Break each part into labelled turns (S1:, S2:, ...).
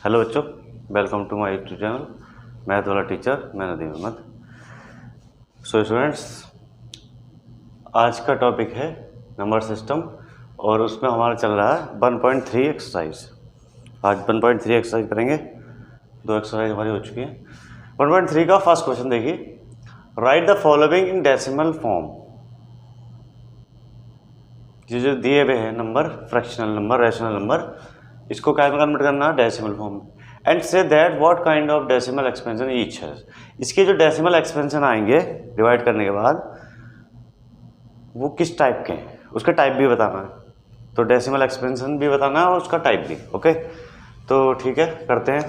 S1: Hello बच्चों, welcome to my YouTube channel math वाला teacher. मैं नदीम अहमद। सो स्टूडेंट्स, आज का टॉपिक है नंबर सिस्टम और उसमें हमारा चल रहा है 1.3 एक्सरसाइज। आज 1.3 एक्सरसाइज करेंगे। 2 एक्सरसाइज हमारी हो चुकी है। 1.3 का फर्स्ट क्वेश्चन देखिए, right the following in decimal form. ये जो दिए हुए हैं number, fractional number, rational number, इसको क्या में कन्वर्ट करना है, डेसिमल फॉर्म में। And say that what kind of decimal expansion each है। इसके जो डेसिमल एक्सपेंशन आएंगे डिवाइड करने के बाद, वो किस टाइप के हैं, उसका टाइप भी बताना है। तो डेसिमल एक्सपेंशन भी बताना है और उसका टाइप भी। ओके, तो ठीक है, करते हैं।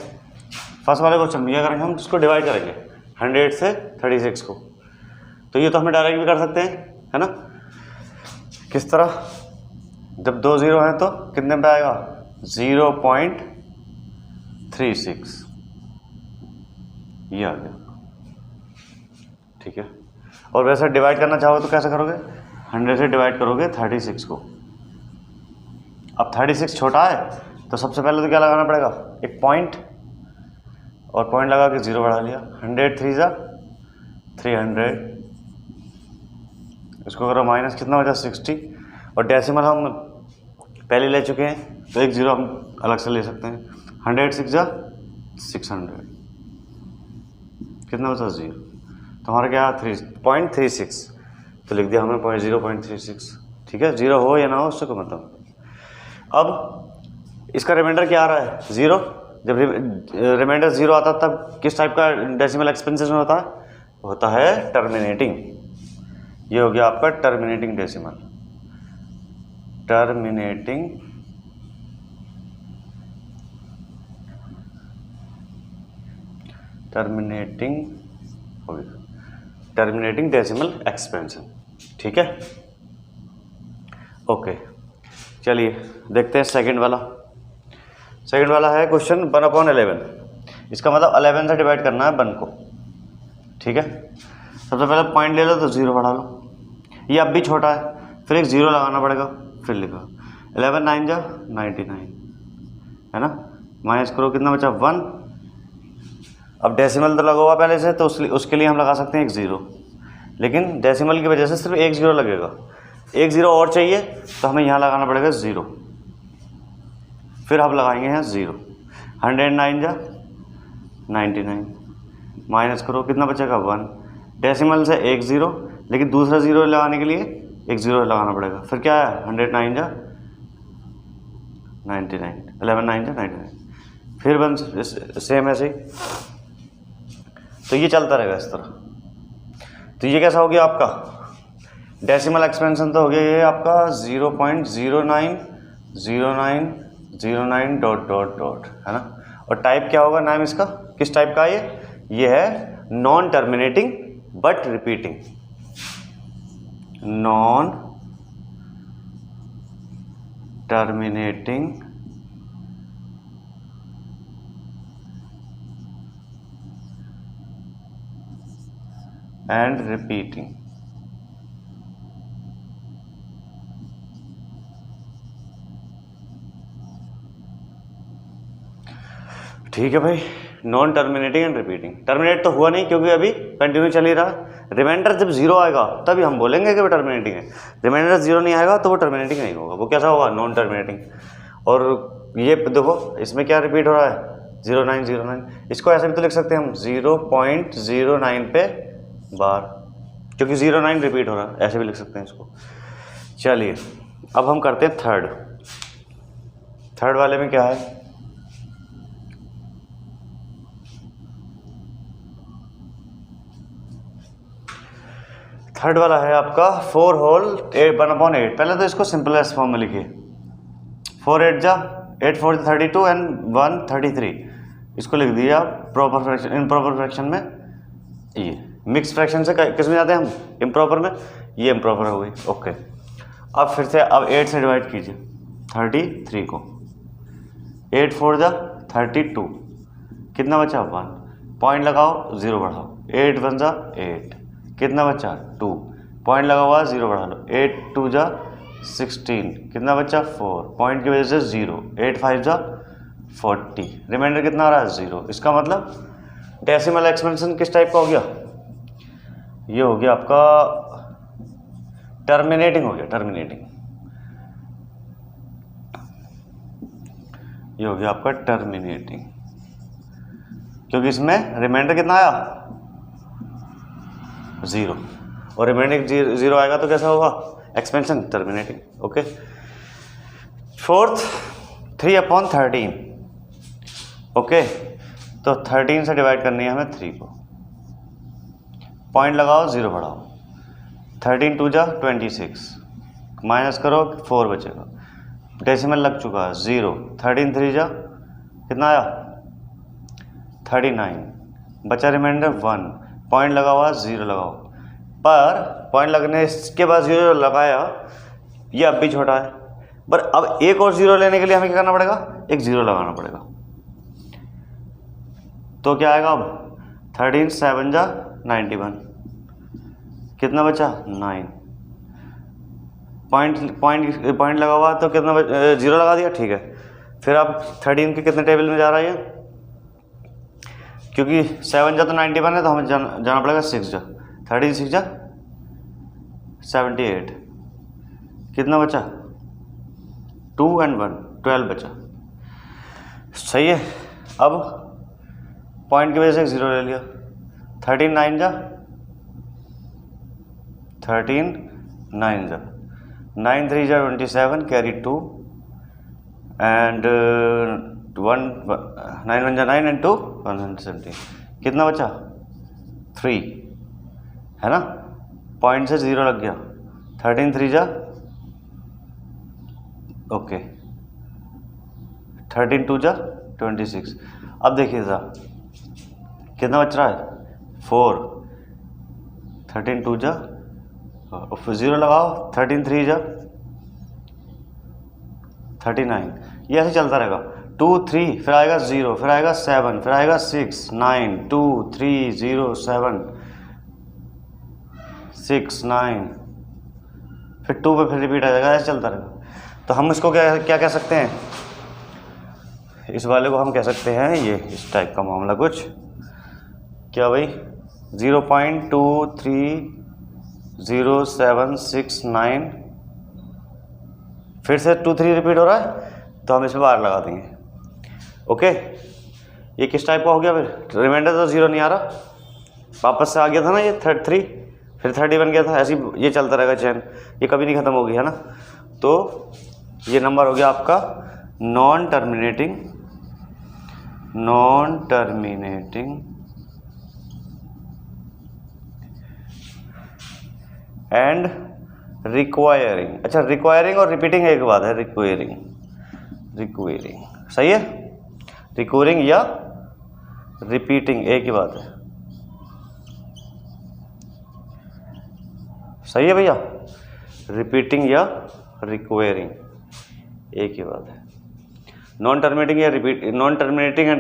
S1: फर्स्ट वाले क्वेश्चन ये करेंगे हम, इसको डिवाइड करेंगे 100 से 36 को। तो ये तो हमें डायरेक्ट भी कर सकते हैं, है ना। किस तरह, जब 2 0 हैं तो कितने पे आएगा, 0.36, ये आ गया। ठीक है, और वैसे डिवाइड करना चाहो तो कैसे करोगे, 100 से डिवाइड करोगे 36 को। अब 36 छोटा है तो सबसे पहले तो क्या लगाना पड़ेगा, एक पॉइंट, और पॉइंट लगा के 0 बढ़ा लिया। 100 3 जा 300, इसको करो माइनस, कितना बचा 60। और डेसिमल हम पहले ले चुके हैं तो एक 0 हम अलग से ले सकते हैं। 100 6 जा 600, कितना बचा 0। तो हमारा क्या 3.36, तो लिख दिया हमने 0.36। ठीक है, 0 हो या ना हो उससे कोई मतलब। अब इसका रिमाइंडर क्या आ रहा है, 0। जब रिमाइंडर 0 आता है तब किस टाइप का डेसिमल एक्सपेंशन होता है टर्मिनेटिंग। ये हो गया आपका टर्मिनेटिंग डेसिमल। टर्मिनेटिंग हो गया टर्मिनेटिंग डेसिमल एक्सपेंशन। ठीक है, ओके। चलिए देखते हैं सेकंड वाला। सेकंड वाला है क्वेश्चन 1/11। इसका मतलब 11 से डिवाइड करना है 1 को। ठीक है, सबसे पहले पॉइंट ले लो तो 0 बढ़ा लो। ये अब भी छोटा है, फिर एक 0 लगाना पड़ेगा, फिर लिखो 11 9 जा 99, है ना। माइनस करो, कितना बचा 1। अब डेसिमल तो लगा हुआ पहले से, तो उसके लिए हम लगा सकते हैं एक 0, लेकिन डेसिमल की वजह से सिर्फ एक 0 लगेगा। एक 0 और चाहिए तो हमें यहाँ लगाना पड़ेगा 0, फिर हम लगाएंगे यहाँ 0। 109 जा 99, माइनस करो, कितना बचेगा 1। डेसिमल से एक 0, लेकिन दूसरा 0 लगाने के लिए एक 0 लगाना पड़ेगा। फिर क्या है, 109 जा 99, 11 9 जा 99, फिर 1 सेम ऐसे ही। तो ये चलता रहेगा इस तरह। तो ये कैसा हो गया आपका डेसिमल एक्सपेंशन, तो हो गया ये आपका 0.090909 डॉट डॉट डॉट, है ना। और टाइप क्या होगा, नाम इसका किस टाइप का है, ये है non terminating but repeating. Non terminating and repeating. ठीक है भाई, non terminating and repeating. Terminate तो हुआ नहीं क्योंकि अभी कंटिन्यू चल ही रहा। रिमाइंडर जब 0 आएगा तभी हम बोलेंगे कि वो टर्मिनेटिंग है। रिमाइंडर 0 नहीं आएगा तो वो टर्मिनेटिंग नहीं होगा, वो कैसा होगा, नॉन टर्मिनेटिंग। और ये देखो इसमें क्या रिपीट हो रहा है, 0909। इसको ऐसे भी तो लिख सकते हैं हम 0.09 पे बार, क्योंकि 09 रिपीट हो रहा है, ऐसे भी लिख सकते हैं इसको। चलिए अब हम करते हैं थर्ड वाले में क्या है, थर्ड वाला है आपका 4 होल 1/8। पहले तो इसको सिंपलेस्ट फॉर्म में लिखिए। 4 8 जा 8 4 32 एंड 1 33। इसको लिख दिया प्रॉपर फ्रैक्शन, इम्प्रॉपर फ्रैक्शन में। ये मिक्स फ्रैक्शन से किस में जाते हैं हम, इम्प्रॉपर में। ये इम्प्रॉपर हो गई, ओके। अब फिर से अब 8 से डिवाइड कीजिए 33 को। 8 4 जा 32, कितना बचा 1, पॉइंट लगाओ 0 बढ़ाओ, 8 1 जा 8, कितना बचा 2, पॉइंट लगा हुआ 0 बढ़ा लो, 8 2 जा 16, कितना बचा 4, पॉइंट की वजह से 0, 8 5 जा 40, रिमाइंडर कितना आ रहा है 0। इसका मतलब डेसिमल एक्सपेंशन किस टाइप का हो गया, ये हो गया आपका टर्मिनेटिंग हो गया, टर्मिनेटिंग, ये हो गया आपका टर्मिनेटिंग, क्योंकि इसमें रिमाइंडर कितना आया 0, और रिमाइंडर 0 आएगा तो कैसा होगा expansion, terminating. Okay, fourth 3/13। Okay, तो 13 से डिवाइड करनी है हमें 3 को, पॉइंट लगाओ 0 बढ़ाओ, 13 2 जा 26, माइनस करो 4 बचेगा, डेसिमल लग चुका है 0, 13 3 जा कितना आया 39, बचा रिमाइंडर 1, पॉइंट लगा हुआ 0 लगाओ, पर पॉइंट लगने के बाद 0 लगाया, ये अब भी छोटा है, पर अब एक और 0 लेने के लिए हमें क्या करना पड़ेगा, एक 0 लगाना पड़ेगा। तो क्या आएगा अब 13 7 जा 91, कितना बचा 9, पॉइंट लगा हुआ तो कितना 0 लगा दिया, ठीक है। फिर आप 13 के कितने टेबल में जा रहा है, क्योंकि 7 जा तो 91 है, तो हमें जाना पड़ेगा 6 जा, 13 6 जा 78, कितना बचा 2 and 1 12 बचा, सही है। अब पॉइंट की वजह से 0 ले लिया, 13 9 जा 13 9 जा 9 3 जा 27, कैरी 2 एंड 1 9 1 जा 9 and 2 117, कितना बचा 3, है ना, पॉइंट से 0 लग गया, 13 3 जा ओके 13 2 जा 26। अब देखिए ज़रा कितना बच रहा है 4, 13 2 जा 0 लगाओ, 13 3 जा 39, ये ऐसे चलता रहेगा, 2 3 फिर आएगा 0, फिर आएगा 7, फिर आएगा 6 9 2 3 0 7 6 9, फिर 2 पे फिर रिपीट आ जाएगा, ऐसे चलता रहेगा। तो हम इसको क्या कह सकते हैं, इस वाले को हम कह सकते हैं ये इस टाइप का मामला कुछ, क्या भाई 0.230769, फिर से 2 3 रिपीट हो रहा है, तो हम इसमें बार लगा देंगे। ओके, ये किस टाइप का हो गया, फिर रिमाइंडर तो 0 नहीं आ रहा, वापस से आ गया था ना ये 3, फिर 30 बन गया था, ऐसे ये चलता रहेगा चैन, ये कभी नहीं ख़त्म होगी, है ना। तो ये नंबर हो गया आपका नॉन टर्मिनेटिंग एंड रिक्वायरिंग। अच्छा, रिक्वायरिंग और रिपीटिंग एक बात है, रिक्वायरिंग सही है, रिक्वायरिंग या रिपीटिंग एक ही बात है, सही है भैया, रिपीटिंग या रिक्वायरिंग एक ही बात है। नॉन टर्मिनेटिंग एंड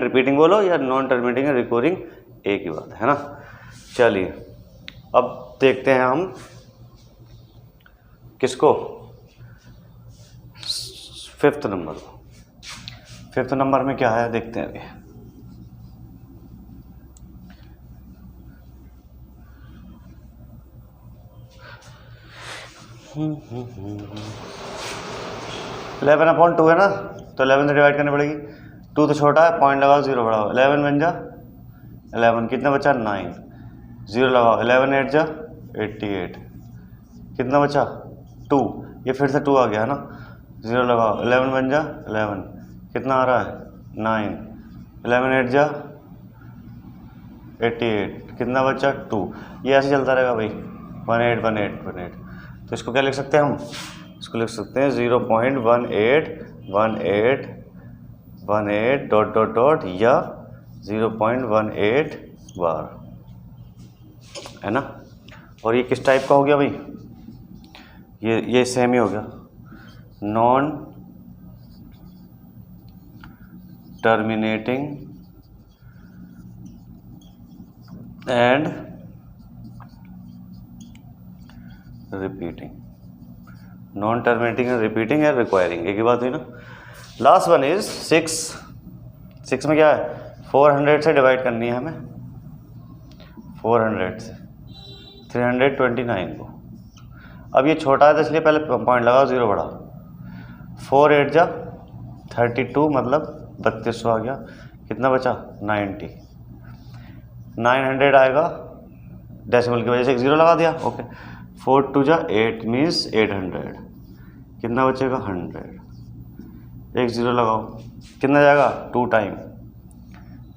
S1: रिपीटिंग बोलो, या नॉन टर्मिनेटिंग एंड रिक्वायरिंग एक ही बात है ना। चलिए अब देखते हैं हम किसको, 5th नंबर को। 5th नंबर में क्या है देखते हैं अभी। इलेवन अपॉन 2 है ना, तो 11 से डिवाइड करनी पड़ेगी, 2 तो छोटा है, पॉइंट लगाओ 0 बढ़ाओ, 11 बन जा 11, कितना बचा 9, 0 लगाओ, 11 8 जा 88, कितना बचा 2, ये फिर से 2 आ गया है ना, 0 लगाओ, 11 बन जा 11, कितना आ रहा है 9, 11 8 जा 88, कितना बचा 2, ये ऐसे चलता रहेगा भाई, 18 18 18। तो इसको क्या लिख सकते हैं हम, इसको लिख सकते हैं 0.181818 डॉट डॉट डॉट या 0.18 बार, है ना। और ये किस टाइप का हो गया भाई, ये सेम ही हो गया, non terminating and repeating, non terminating and repeating and requiring एक ही बात हुई ना। लास्ट वन इज 6 6 में क्या है, 400 से डिवाइड करनी है हमें, 400 से 329 को। अब ये छोटा है तो इसलिए पहले पॉइंट लगाओ, 0 बढ़ाओ। 4 8 जा 32 मतलब 3200 आ गया। कितना बचा, 90। 900 आएगा, डेसिमल की वजह से एक 0 लगा दिया, ओके। 4 2 जा 8 मीन्स 800। कितना बचेगा, 100। एक 0 लगाओ, कितना जाएगा, 2 टाइम,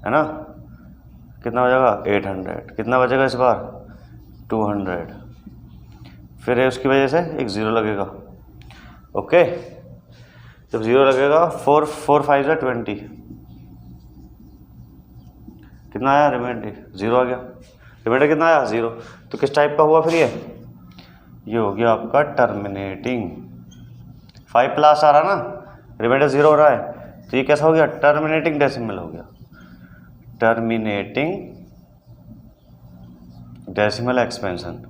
S1: है ना। कितना बचेगा, 800। कितना बचेगा इस बार, 200। फिर उसकी वजह से एक 0 लगेगा, ओके। जब 0 लगेगा, 4 4 5 जा 20। कितना आया, रिमाइंडर 0 आ गया। रिमाइंडर कितना आया, 0। तो किस टाइप का हुआ फिर ये हो गया आपका टर्मिनेटिंग। 5 प्लस आ रहा ना, रिमाइंडर 0 हो रहा है, तो ये कैसा हो गया, टर्मिनेटिंग डेसिमल हो गया। Terminating decimal expansion,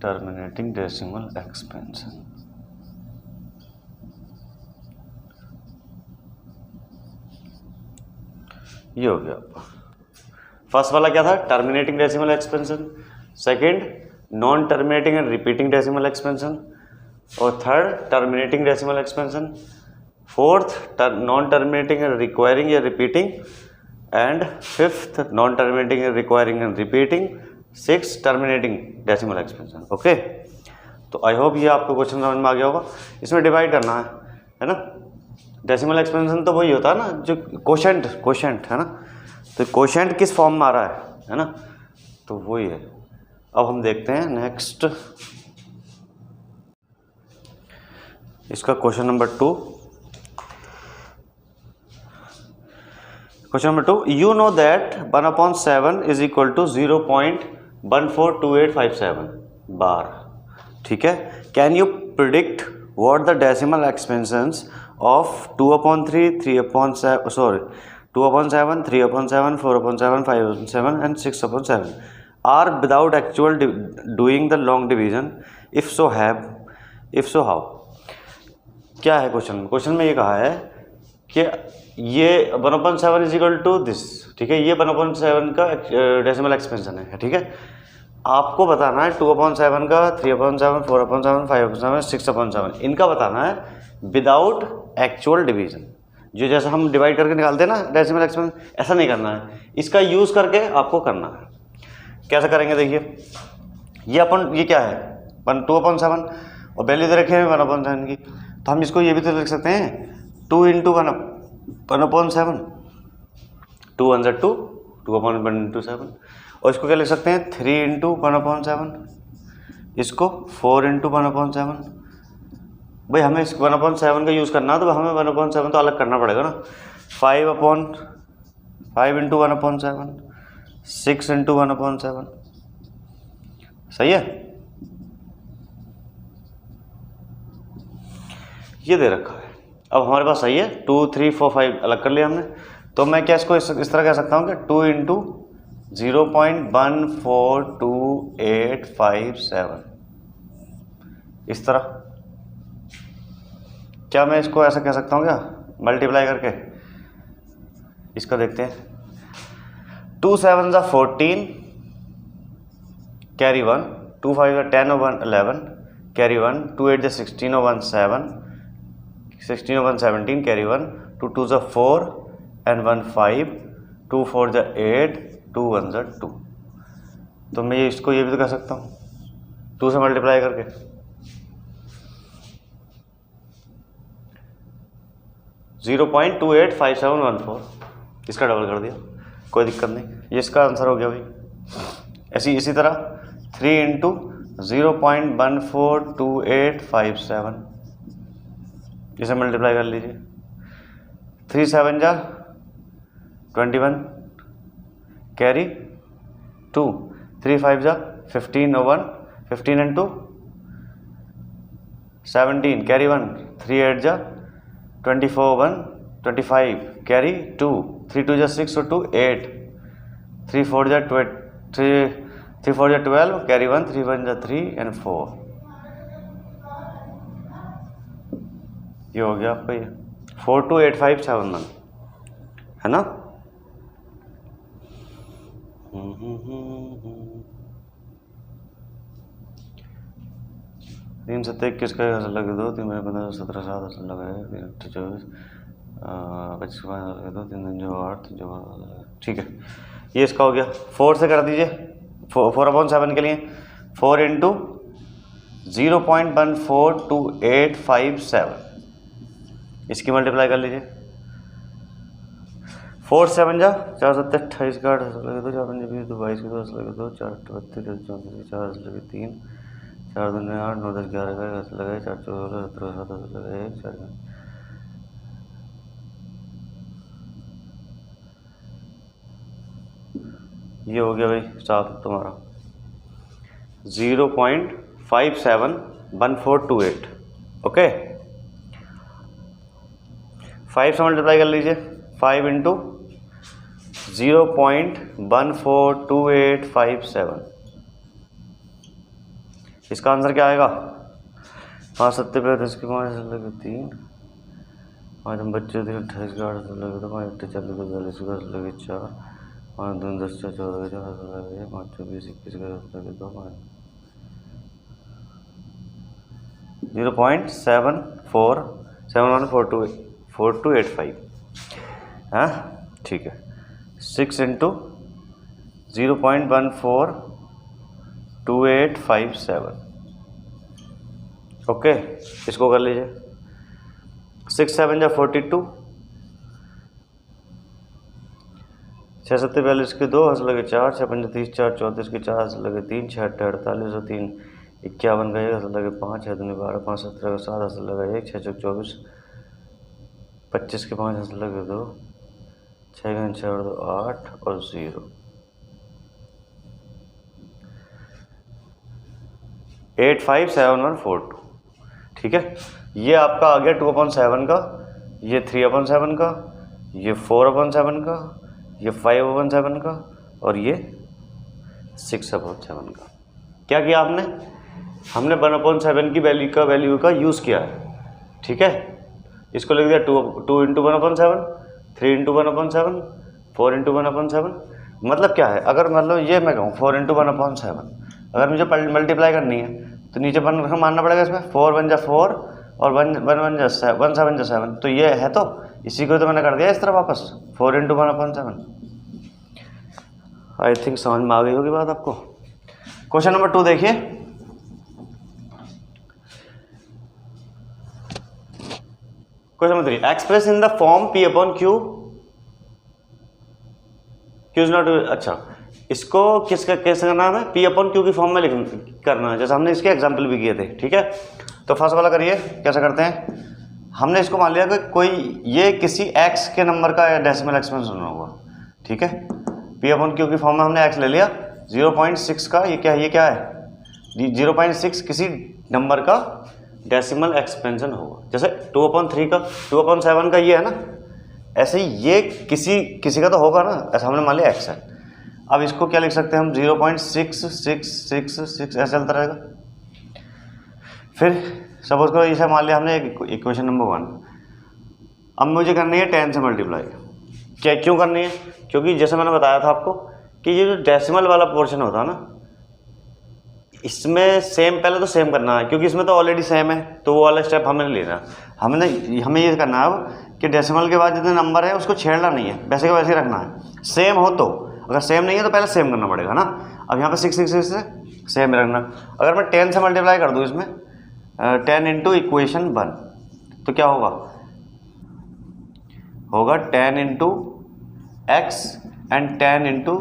S1: terminating decimal expansion. ये हो गया आपका। फर्स्ट वाला क्या था, terminating decimal expansion. Second, non terminating and repeating decimal expansion. और third, terminating decimal expansion. Fourth, non terminating and requiring या repeating. And fifth, non terminating and requiring and repeating. Six, terminating decimal expansion, okay. तो I hope ये आपको question समझ में आ गया होगा। इसमें डिवाइड करना है ना। डेसिमल एक्सपेंशन तो वही होता है ना जो कोशेंट है ना। तो कोशेंट किस फॉर्म में आ रहा है ना, तो वही है। अब हम देखते हैं नेक्स्ट, इसका question number 2। Question number 2, you know that 1/7 is equal to 0.142857 bar, ठीक है। Can you predict what the decimal expansions of 2/3, 3/7, 2/7, 3/7, 4/7, 5/7 and 6/7 are without actual doing the long division? If so how? क्या है question में ये कहा है कि ये 1/7 इज इक्वल टू दिस, ठीक है। ये 1/7 का डेसिमल एक्सपेंशन है, ठीक है। आपको बताना है 2/7 का, 3/7, 4/7, 5/7, 6/7 इनका बताना है विदाउट एक्चुअल डिवीजन। जो जैसा हम डिवाइड करके निकालते हैं ना डेसिमल एक्सपेंशन, ऐसा नहीं करना है, इसका यूज़ करके आपको करना है। कैसे करेंगे देखिए, ये क्या है 2/7 और वैल्यू दे रखे हैं 1/7 की, तो हम इसको ये भी तो लिख सकते हैं 2 × 1/7, 2 1 2, 2/1/7। और इसको क्या लिख सकते हैं 3 × 1/7, इसको 4 × 1/7। भाई हमें इस 1/7 का यूज़ करना है तो हमें 1/7 तो अलग करना पड़ेगा ना। 5 × 1/7, 6 × 1/7, सही है। ये दे रखा है, अब हमारे पास सही है 2 3 4 5 अलग कर लिया हमने। तो मैं क्या इसको इस तरह कह सकता हूँ कि 2 × 0.142857, इस तरह। क्या मैं इसको ऐसा कह सकता हूँ क्या, मल्टीप्लाई करके? इसका देखते हैं, 2 7 = 14 कैरी 1, 2 5 = 10 और 1 11 कैरी 1, 2 8 = 16 और 1 7, 16 और 1 17 कैरी 1, 2 2 = 4 and 1 5, 2 4 = 8, 2 1 = 2। तो मैं इसको ये भी तो कह सकता हूँ 2 से मल्टीप्लाई करके। (0.285714) इसका डबल कर दिया, कोई दिक्कत नहीं, ये इसका आंसर हो गया भाई। इसी तरह 3 × 0.142857, इसे मल्टीप्लाई कर लीजिए। 3 7 = 21 कैरी 2, 3 5 = 15 और 1 15 and 2 17 कैरी 1, 3 8 = 24 1 25 कैरी 2, 3 2 = 6 और 2 8, 3 4 = 12 कैरी 1, 3 1 = 3 and 4। ये हो गया आपका ये 428571 है ना। तीन 721 का लगे दो, 3 15 17 7 लगाए, 24 25 लगे दो, 3 3 जो 8 जो, ठीक है। ये इसका हो गया। 4 से कर दीजिए, 4/7 के लिए 4 इंटू 0.142857, इसकी मल्टीप्लाई कर लीजिए। 4 7 जा 4 7 28 का 8 लगे दो, 4 5 20 22 के 10 लगे दो, 4 32 34 4 लगे 3 4 2 8 9 10 11 का 10 लगे, 4 14 17 17 लगे 1 4 ये हो गया भाई साफ तुम्हारा 0.571428। ओके 5 से मल्टीप्लाई कर लीजिए, 5 इंटू 0.142857, इसका आंसर क्या आएगा? 5 7 पे 10 के 5 लगे 3 5 हम बच्चे थे 28 के 8 लगे तो 5 8 40 के 42 के 10 लगे 4 5 2 10 14 के 4 लगे 5 24 21 के 10 लगे 2 5 0.74714285 हाँ ठीक है। 6 इंटू 0.142857 ओके, इसको कर लीजिए। 6 7 जा 42, 6 7 42 के 2 हंस लगे 4 6 5 30 4 34 के 4 हंस लगे 3 6 8 48 3 51 का 1 हंस लगे 5 6 2 12 5 17 का 7 हंस लगा 1 6 6 24 25 के 5 हंस लगे 2 6 6 2 8 और 0 857142 ठीक है। ये आपका आ गया 2/7 का, ये 3/7 का, ये 4/7 का, ये 5/7 का और ये 6/7 का। क्या किया आपने? हमने 1/7 की वैल्यू का यूज़ किया है, ठीक है। इसको लिख दिया 2 इंटू 1/7, 3 इंटू 1/7, 4 इंटू 1/7। मतलब क्या है, अगर मतलब ये मैं कहूँ 4 इंटू 1/7, अगर मुझे मल्टीप्लाई करनी है तो नीचे 1 मानना पड़ेगा इसमें। 4 1 जा 4 और 1 1 जा 7 7 जा 7, तो ये है, तो इसी को तो मैंने कर दिया इस तरह वापस 4 इंटू 1/7। आई थिंक समझ में आ गई होगी बात आपको। क्वेश्चन नंबर 2 देखिए। Question number 3, express in the form P/Q is not, अच्छा इसको किसका कैसे करना है? P/Q की फॉर्म में करना है, जैसे हमने इसके एग्जाम्पल भी किए थे, ठीक है। तो फर्स्ट वाला करिए, कैसे करते हैं। हमने इसको मान लिया कि कोई ये किसी x के नंबर का डेसिमल एक्सपेंशन होगा, ठीक है। P/Q की फॉर्म में हमने x ले लिया 0.6 का, ये क्या है 0.6 किसी नंबर का डेसिमल एक्सपेंशन होगा। जैसे 2/3 का 2/7 का ये है ना, ऐसे ही ये किसी का तो होगा ना, ऐसा हमने मान लिया x है। अब इसको क्या लिख सकते हैं हम 0.6666 ऐसे चलता रहेगा। फिर सपोज करो इसे मान लिया हमने इक्वेशन नंबर 1। अब मुझे करनी है 10 से मल्टीप्लाई। क्यों करनी है? क्योंकि जैसे मैंने बताया था आपको कि ये जो डेसिमल वाला पोर्शन होता है ना, इसमें सेम पहले तो सेम करना है, क्योंकि इसमें तो ऑलरेडी सेम है, तो वो वाला स्टेप हमें नहीं लेना। हमें ये करना है अब कि डेसिमल के बाद जितने नंबर है उसको छेड़ना नहीं है, वैसे का वैसे ही रखना है। सेम हो तो, अगर सेम नहीं है तो पहले सेम करना पड़ेगा ना। अब यहाँ पे 6 6 से सेम रखना। अगर मैं 10 से मल्टीप्लाई कर दूँ इसमें 10 इंटू इक्वेशन 1, तो क्या होगा 10 इंटू एक्स एंड 10 इंटू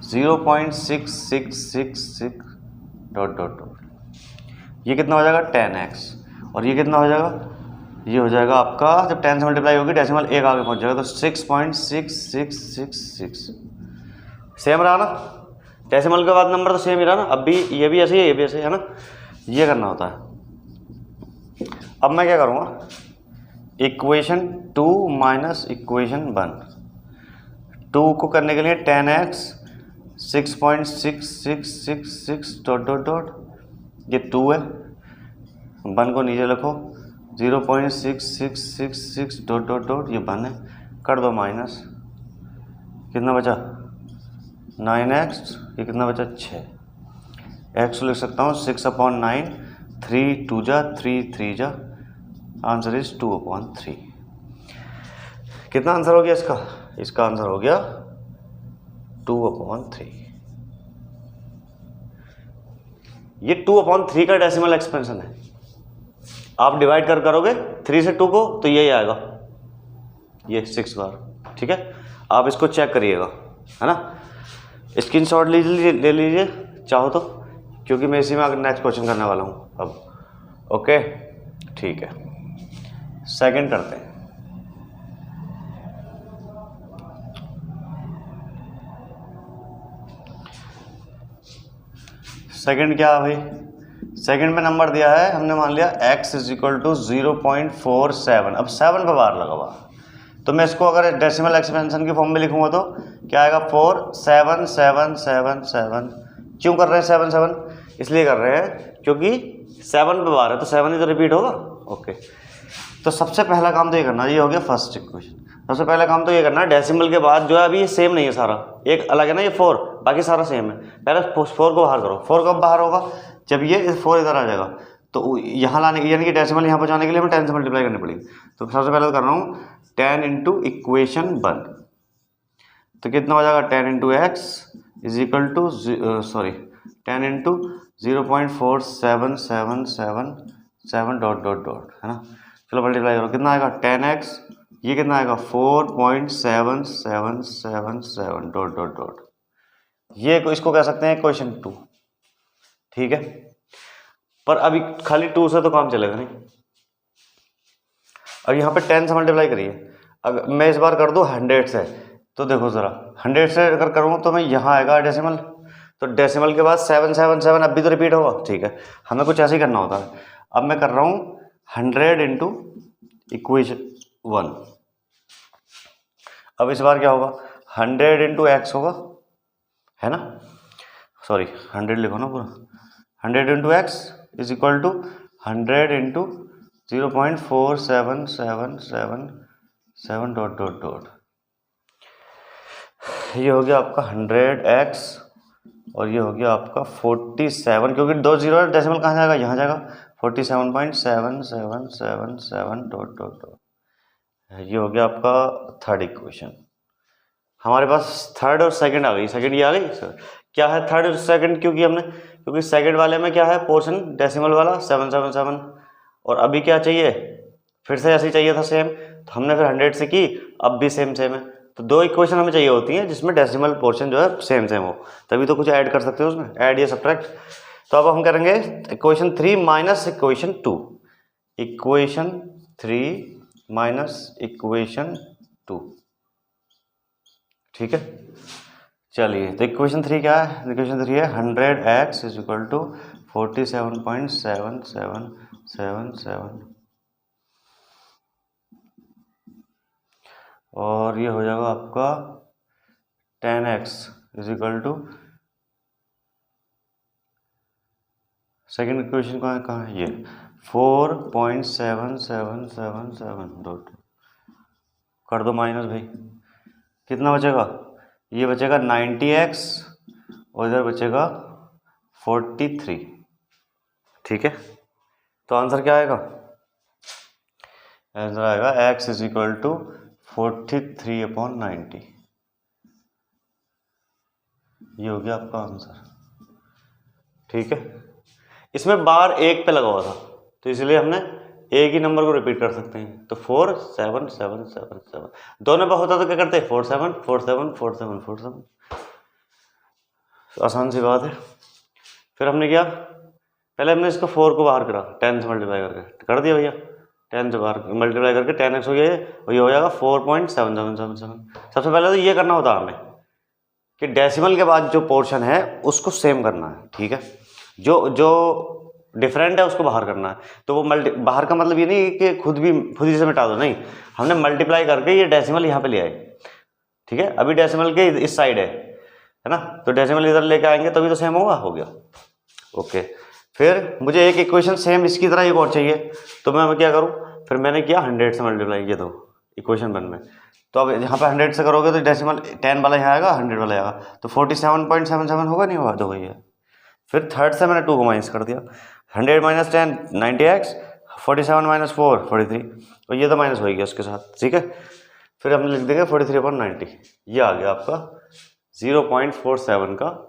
S1: 0.6666 ... ये कितना हो जाएगा 10x, और ये कितना हो जाएगा, ये हो जाएगा आपका, जब 10 से मल्टीप्लाई होगी डेसिमल 1 आगे पहुंच जाएगा, तो 6.6666 सेम रहा ना। डेसिमल के बाद नंबर तो सेम ही रहा ना। अब भी ये भी ऐसे ही है, ये भी ऐसे ही है ना। ये करना होता है। अब मैं क्या करूँगा, इक्वेशन 2 माइनस इक्वेशन 1, 2 को करने के लिए 10x 6.6666 ... ये 2 है, 1 को नीचे रखो 0.6666 डॉट डॉट डॉट, ये 1 है, कर दो माइनस, कितना बचा 9x, ये कितना बचा 6, x लिख सकता हूँ 6/9, 3 2 जा 3 3 जा, आंसर इज 2/3। कितना आंसर हो गया इसका? इसका आंसर हो गया 2/3। ये 2/3 का डेसिमल एक्सपेंशन है। आप डिवाइड करोगे 3 से 2 को तो यही आएगा, ये 6 बार। ठीक है, आप इसको चेक करिएगा, है ना, स्क्रीनशॉट ले लीजिए चाहो तो, क्योंकि मैं इसी में अगर नेक्स्ट क्वेश्चन करने वाला हूँ अब। ओके ठीक है, सेकंड करते हैं। सेकंड क्या है भाई? सेकंड में नंबर दिया है, हमने मान लिया x = 0.47। अब 7 पे बार लगा हुआ, तो मैं इसको अगर डेसिमल एक्सपेंशन की फॉर्म में लिखूंगा तो क्या आएगा 4 7 7 7 7। क्यों कर रहे हैं 7 7? इसलिए कर रहे हैं क्योंकि 7 पे बार है तो 7 ही तो रिपीट होगा। ओके, तो सबसे पहला काम तो ये करना, ये हो गया फर्स्ट इक्वेशन। सबसे पहला काम तो ये करना है, डेसिमल के बाद जो है अभी ये सेम नहीं है सारा, एक अलग है ना, ये 4, बाकी सारा सेम है। पहले 4 को बाहर करो। 4 कब बाहर होगा? जब ये 4 इधर आ जाएगा, तो यहाँ लाने के, यानी कि डेसिमल यहाँ पर जाने के लिए हमें 10 से मल्टीप्लाई करनी पड़ेगी। तो सबसे पहले तो कर रहा हूँ 10 × इक्वेशन 1, तो कितना हो जाएगा 10 × x = 10 × 0.4777 डॉट डॉट डॉट, है ना। चलो मल्टीप्लाई करो, कितना आएगा 10x, ये कितना आएगा 4.7777 डॉट डॉट डॉट। ये इसको कह सकते हैं इक्वेशन 2। ठीक है, पर अभी खाली 2 से तो काम चलेगा नहीं। अब यहाँ पे 10 से मल्टीप्लाई करिए। अगर मैं इस बार कर दूँ 100 से, तो देखो ज़रा 100 से अगर करूँ तो मैं यहाँ आएगा डेसिमल, तो डेसिमल के बाद 7 7 7 अब भी तो रिपीट होगा। ठीक है, हमें कुछ ऐसे ही करना होता है। अब मैं कर रहा हूँ 100 × इक्वेशन 1। अब इस बार क्या होगा 100 × x होगा, है ना, सॉरी 100 लिखो ना पूरा। 100 × x = 100 × 0.4777 डॉट डॉट डॉट। ये हो गया आपका 100x और ये हो गया आपका 47, क्योंकि 2 0 है, डेसिमल कहाँ जाएगा, यहाँ जाएगा, 47.7777 डॉट डॉट डॉट। ये हो गया आपका थर्ड इक्वेशन। हमारे पास थर्ड और सेकंड आ गई। सेकंड ये आ गई सर, क्या है थर्ड और सेकंड? क्योंकि सेकंड वाले में क्या है, पोर्शन डेसिमल वाला 777, और अभी क्या चाहिए, फिर से ऐसे ही चाहिए था सेम, तो हमने फिर 100 से की, अब भी सेम है। तो 2 इक्वेशन हमें चाहिए होती हैं जिसमें डेसिमल पोर्शन जो है सेम हो, तभी तो कुछ ऐड कर सकते हो उसमें, ऐड या सब्ट्रैक्ट। तो अब हम करेंगे equation 3 minus equation 2। Equation 3 minus equation 2। ठीक है, चलिए, तो इक्वेशन 3 क्या है? इक्वेशन 3 है 100x = 47.7777, और ये हो जाएगा आपका 10x = सेकेंड इक्वेशन कहाँ है ये 4.7777 डॉट, कर दो माइनस भाई, कितना बचेगा, ये बचेगा 90x और इधर बचेगा 43। ठीक है, तो आंसर क्या आएगा? आंसर आएगा x = 43/90। ये हो गया आपका आंसर। ठीक है, इसमें बार 1 पे लगा हुआ था, तो इसलिए हमने एक ही नंबर को रिपीट कर सकते हैं। तो 4 7 7 7 7, दोनों पे होता तो क्या करते हैं 4 7 4 7 4 7 4 7, आसान सी बात है। फिर हमने क्या, पहले हमने इसको 4 को बाहर करा, 10 से मल्टीप्लाई करके कर दिया भैया, 10 से बाहर मल्टीप्लाई करके 10x हो गया, और ये हो जाएगा 4.7777। सबसे पहले तो ये करना होता है हमें कि डेसिमल के बाद जो पोर्शन है उसको सेम करना है। ठीक है, जो डिफरेंट है उसको बाहर करना है। तो वो बाहर का मतलब ये नहीं कि खुद ही से मिटा दो, नहीं, हमने मल्टीप्लाई करके ये डेसिमल यहाँ पे ले आए। ठीक है, अभी डेसिमल के इस साइड है ना, तो डेसिमल इधर लेके आएंगे तभी तो सेम होगा, हो गया। ओके, फिर मुझे एक इक्वेशन सेम इसकी तरह एक और चाहिए, तो मैं क्या करूँ, फिर मैंने किया 100 से मल्टीप्लाई, ये दो इक्वेशन 1 में। तो अब यहाँ पे 100 से करोगे तो डेसिमल 10 वाला यहाँ आएगा, 100 वाला आएगा, तो 47.77 होगा, नहीं होगा, तो वही है। फिर थर्ड से मैंने 2 को माइनस कर दिया, 100 - 10 90x, 47 - 4 43, और ये तो माइनस हो गया उसके साथ, ठीक है। फिर हम लिख देंगे 43/90, ये आ गया आपका 0.47 का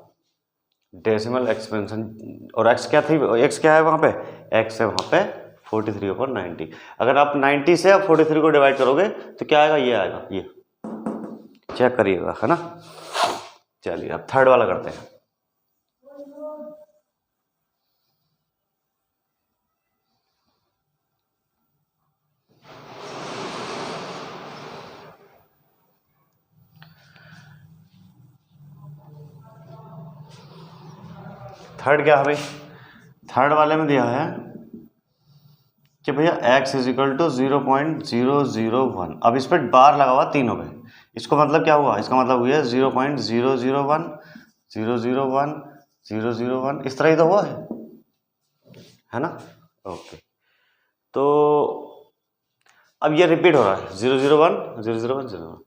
S1: डेसिमल एक्सपेंशन। और x क्या थी, x क्या है वहाँ पे, x है वहाँ पे 43/90। अगर आप 90 से आप 43 को डिवाइड करोगे तो क्या आएगा, ये आएगा, ये चेक करिएगा, है ना। चलिए अब थर्ड वाला करते हैं। थर्ड क्या है भाई, थर्ड वाले में दिया है कि भैया x = 0.001। अब इस पर बार लगा हुआ तीनों पे, इसको मतलब क्या हुआ, इसका मतलब हुआ 0.001 001 001, इस तरह ही तो हुआ है ना। ओके, तो अब ये रिपीट हो रहा है 001 001 001।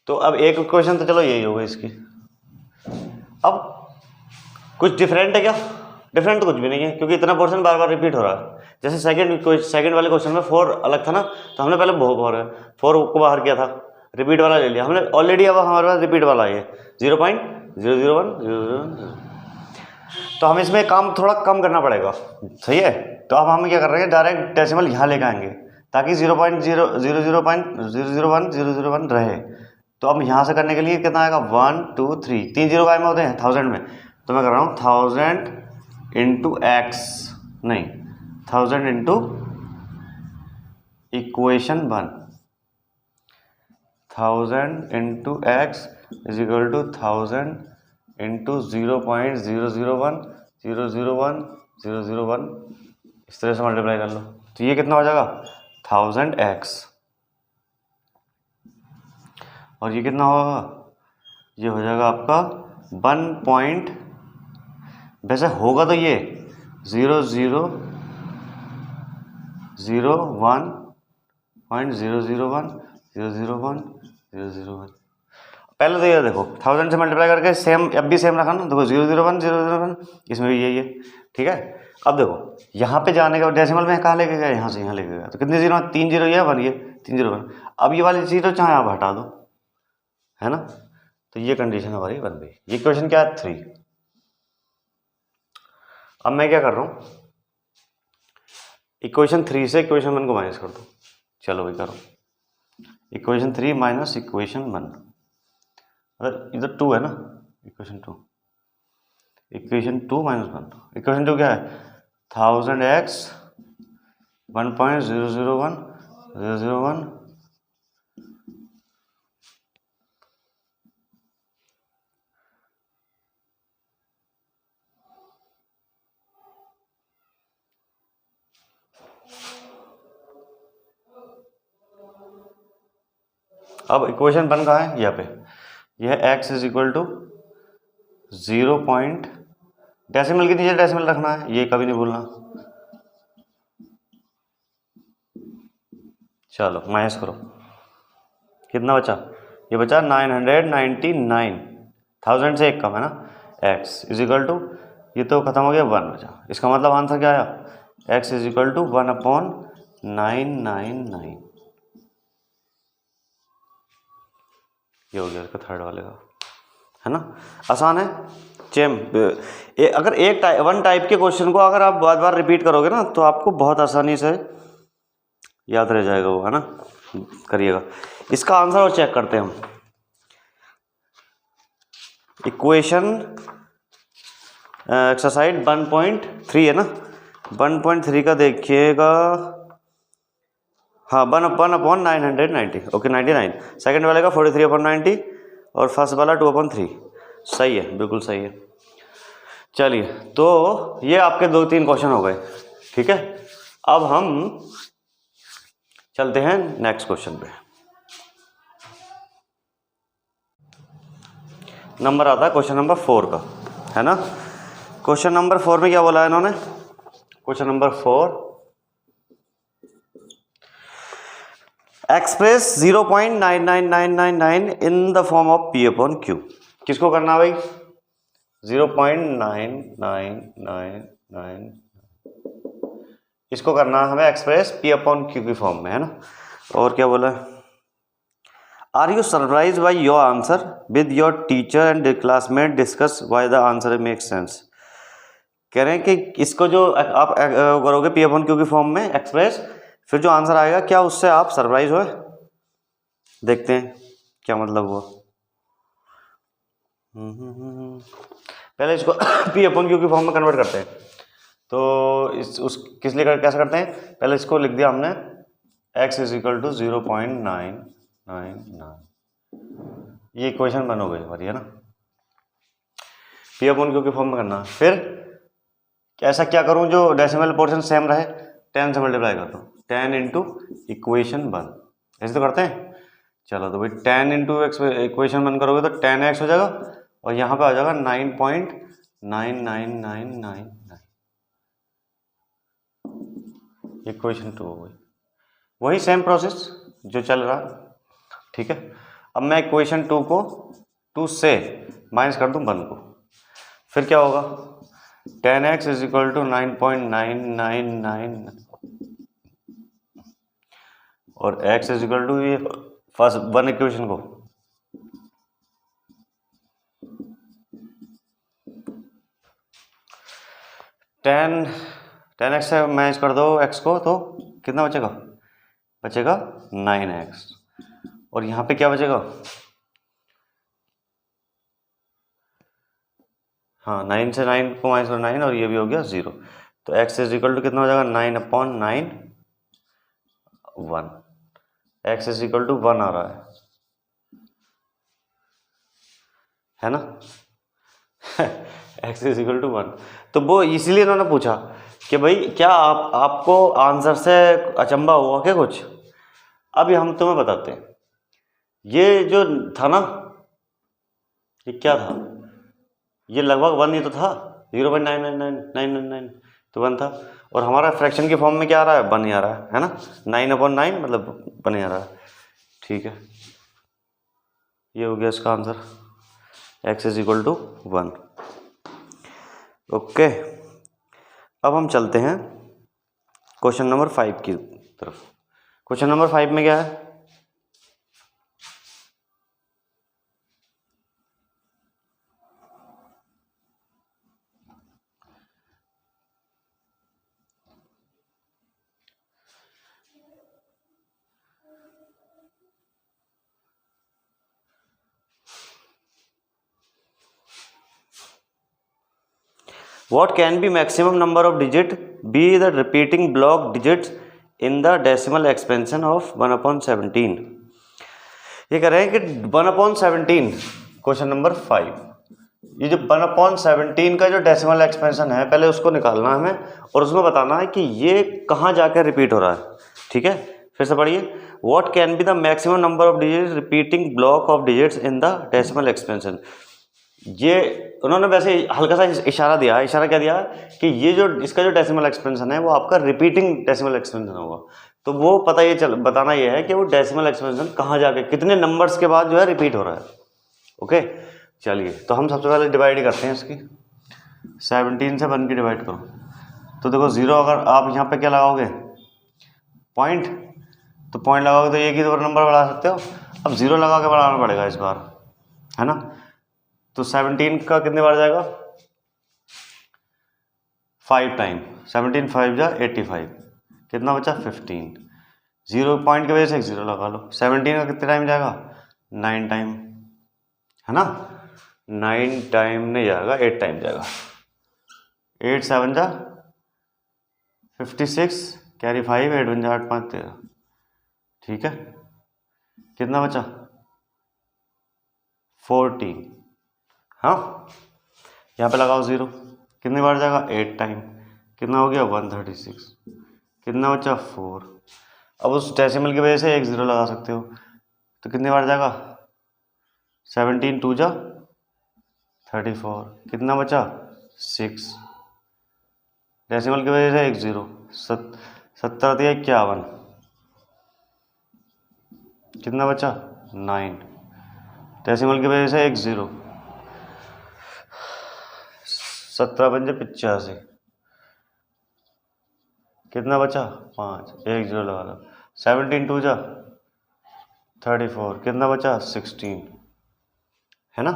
S1: तो अब एक क्वेश्चन तो चलो यही होगा इसकी। अब कुछ डिफरेंट है क्या, डिफरेंट तो कुछ भी नहीं है, क्योंकि इतना पोर्शन बार बार रिपीट हो रहा है। जैसे सेकंड वाले क्वेश्चन में 4 अलग था ना, तो हमने पहले 4 को बाहर किया था, रिपीट वाला ले लिया हमने ऑलरेडी। अब हमारे पास रिपीट वाला है 0.001 001। तो हमें इसमें काम थोड़ा कम करना पड़ेगा, सही है। तो अब हम क्या कर रहे हैं, डायरेक्ट डेसिमल यहाँ लेकर आएंगे ताकि 0.001 रहे। तो अब यहाँ से करने के लिए कितना आएगा, 1 2 3, 3 जीरो काय में होते हैं, 1000 में। तो मैं कर रहा हूँ 1000 × x, नहीं 1000 × इक्वेशन 1, 1000 × x = 1000 × 0.001 001 001, इस तरह से मल्टीप्लाई कर लो। तो ये कितना हो जाएगा 1000x, और ये कितना होगा, ये हो जाएगा आपका 1. वैसे होगा तो ये 0.001 पहले तो ये देखो 1000 से मल्टीप्लाई करके सेम, अब भी सेम रखा ना, देखो 001 001, इसमें भी यही है, ठीक है। अब देखो यहाँ पे जाने का डेसिमल में कहाँ लेके गया, यहाँ से यहाँ लेके गया, तो कितने जीरो, 3 जीरो, ये 1, ये 3 0 1। अब ये वाली जीरो चाहे आप हटा दो, है ना। तो ये कंडीशन हमारी बन गई। ये क्वेश्चन क्या है, 3। अब मैं क्या कर रहा हूँ, इक्वेशन 3 से इक्वेशन 1 को माइनस कर दो। चलो भाई करो, इक्वेशन 3 माइनस इक्वेशन 1, अगर इधर 2 है ना, इक्वेशन 2 माइनस 1, इक्वेशन 2 क्या है, 1000x 1.001 001 अब इक्वेशन 1 कहाँ है, यहाँ पे, यह x = 0. डेसिमल के नीचे डेसिमल रखना है, ये कभी नहीं भूलना। चलो माइनस करो, कितना बचा, ये बचा 999, 1000 से एक कम है ना, x = ये तो खत्म हो गया, 1 बचा। इसका मतलब आंसर क्या आया, x = 1/999। ये हो गया इसका थर्ड वाले का, है ना। आसान है, अगर वन टाइप के क्वेश्चन को अगर आप बार बार रिपीट करोगे ना, तो आपको बहुत आसानी से याद रह जाएगा वो, है ना। करिएगा इसका आंसर और चेक करते हैं हम। इक्वेशन एक्सरसाइज 1.3 है ना, 1.3 का देखिएगा, हाँ 1/990, ओके 99। सेकंड वाले का 43/90 और फर्स्ट वाला 2/3, सही है, बिल्कुल सही है। चलिए तो ये आपके 2-3 क्वेश्चन हो गए, ठीक है। अब हम चलते हैं नेक्स्ट क्वेश्चन पे। नंबर आता है क्वेश्चन नंबर 4 का, है ना। क्वेश्चन नंबर 4 में क्या बोला है इन्होंने, question number 4, express 0.99999 in the form of P upon Q। किसको करना भाई? 0.9999, इसको करना है हमें एक्सप्रेस P अपॉन Q की फॉर्म में, है ना। और क्या बोला? Are you surprise by your answer with your teacher and classmate discuss why the answer make sense. कह रहे हैं कि इसको जो आप करोगे P अपॉन Q की फॉर्म में एक्सप्रेस, फिर जो आंसर आएगा क्या उससे आप सरप्राइज हो? देखते हैं क्या मतलब हुआ। पहले इसको P अपॉन Q की फॉर्म में कन्वर्ट करते हैं। तो किस लिए कैसे करते हैं? पहले इसको लिख दिया हमने x इज इक्वल टू 0.999, ये इक्वेशन बन हो गई हमारी, है ना। P अपॉन Q की फॉर्म में करना। फिर ऐसा क्या करूं जो डेसिमल पोर्शन सेम रहे? 10 से मल्टीप्लाई कर दो, 10 इंटू इक्वेशन 1, ऐसे तो करते हैं। चलो तो भाई 10 इंटू इक्वेशन 1 करोगे तो 10x हो जाएगा, और यहाँ पे आ जाएगा 9.99999, इक्वेशन 2 हो गई। वही सेम प्रोसेस जो चल रहा है, ठीक है। अब मैं इक्वेशन 2 को 2 से माइनस कर दूं 1 को, फिर क्या होगा? 10x इज इक्वल टू 9.999 और x इज इक्वल टू ये फर्स्ट 1 इक्वेशन को टेन 10x से मैच कर दो x को, तो कितना बचेगा? बचेगा 9x, और यहाँ पे क्या बचेगा? हाँ 9 से 9 को माइनस करो 9, और ये भी हो गया 0। तो x इज इक्वल टू कितना हो जाएगा? 9 upon 9 1, x is equal to 1 आ रहा है ना। x इज इक्वल टू 1, तो वो इसीलिए उन्होंने पूछा कि भाई क्या आपको आंसर से अचंभा हुआ क्या कुछ? अभी हम तुम्हें बताते हैं। ये जो था ना, ये क्या था? ये लगभग 1 ही तो था, 0.999999 तो 1 था, और हमारा फ्रैक्शन की फॉर्म में क्या आ रहा है? 1 ही आ रहा है ना। 9 अपॉन 9 मतलब 1 ही आ रहा है, ठीक है। ये हो गया इसका answer, x is equal to 1। Okay, अब हम चलते हैं क्वेश्चन नंबर 5 की तरफ। क्वेश्चन नंबर 5 में क्या है? What can be maximum number of digit be the repeating block digits in the decimal expansion of 1/17? ये कह रहे हैं कि 1/17 क्वेश्चन नंबर 5, ये जो 1/17 का जो डेसिमल एक्सपेंशन है पहले उसको निकालना है हमें, और उसमें बताना है कि ये कहाँ जाकर रिपीट हो रहा है, ठीक है। फिर से पढ़िए, what can be the maximum number of digits repeating block of digits in the decimal expansion. ये उन्होंने वैसे हल्का सा इशारा दिया। इशारा क्या दिया? कि ये जो इसका जो डेसिमल एक्सपेंशन है वो आपका रिपीटिंग डेसिमल एक्सपेंशन होगा। तो वो बताना ये है कि वो डेसिमल एक्सपेंशन कहाँ जाके कितने नंबर्स के बाद जो है रिपीट हो रहा है। ओके, चलिए तो हम सबसे पहले डिवाइड करते हैं इसकी। 17 से 1 की डिवाइड करो तो देखो 0, अगर आप यहाँ पे क्या लगाओगे? पॉइंट, तो पॉइंट लगाओगे तो एक ही तो नंबर बढ़ा सकते हो। अब 0 लगा के बढ़ाना पड़ेगा इस बार, है ना। तो 17 का कितने बार जाएगा? 5 टाइम। 17 5 जा 85, कितना बचा? 15। 0 पॉइंट की वजह से 0 लगा लो। 17 का कितने टाइम जाएगा? 9 टाइम, है ना। 9 टाइम नहीं जाएगा, 8 टाइम जाएगा। 8 7 जा 56, कैरी 5, 8 1 जा 8 5 13, ठीक है। कितना बचा? 14। हाँ, यहाँ पे लगाओ 0, कितनी बार जाएगा? 8 टाइम, कितना हो गया? 136, कितना बचा? 4। अब उस डेसिमल की वजह से एक 0 लगा सकते हो, तो कितनी बार जाएगा? 17 2 जा 34, कितना बचा? 6। डेसिमल की वजह से एक जीरो, 70 दिया 51, कितना बचा 9, डेसिमल की वजह से एक जीरो, 17 पंजे 85, कितना बचा 5, एक जीरो लगा लो, 17 टू जा 34, कितना बचा 16, है ना।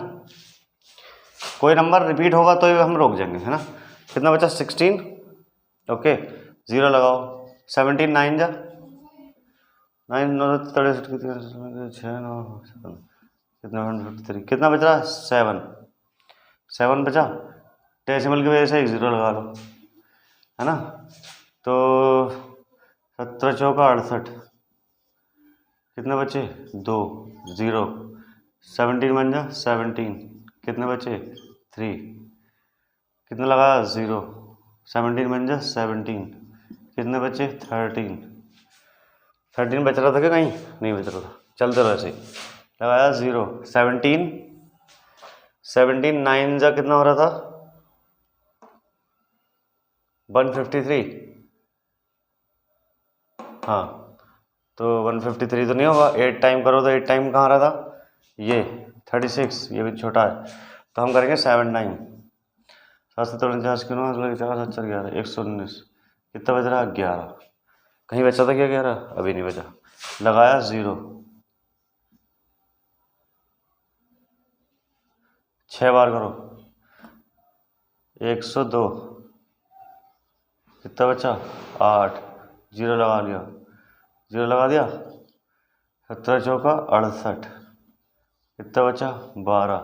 S1: कोई नंबर रिपीट होगा तो हम रोक जाएंगे, है ना। कितना बचा 16, ओके, जीरो लगाओ, 17 9 जा 9 9 63, कितना 153, कितना बच रहा है 7 बचा, डेसिमल की वजह से एक जीरो लगा लो, है ना। तो 17 चौका 68, कितने बचे 2 जीरो, 17 बन जा 17, कितने बचे 3, कितना लगा 0, 17 बन जा 17, कितने बचे 13 बच रहा था क्या, कहीं नहीं बच रहा था, चलते रहो ऐसे ही, लगाया 0, 17 9 जा कितना हो रहा था 153, हाँ तो 153 तो नहीं होगा, 8 टाइम करो तो 8 टाइम कहाँ रहा था, ये 36, ये भी छोटा है, तो हम करेंगे 7 9, 7 से 49 किलो 4 7 11, 119, कितना बच रहा 11, कहीं बचा था क्या 11, अभी नहीं बचा, लगाया 0, 6 बार करो 102, कितना बचा 8, जीरो लगा लिया, जीरो लगा दिया, 17 चौका 68, कितना बचा 12,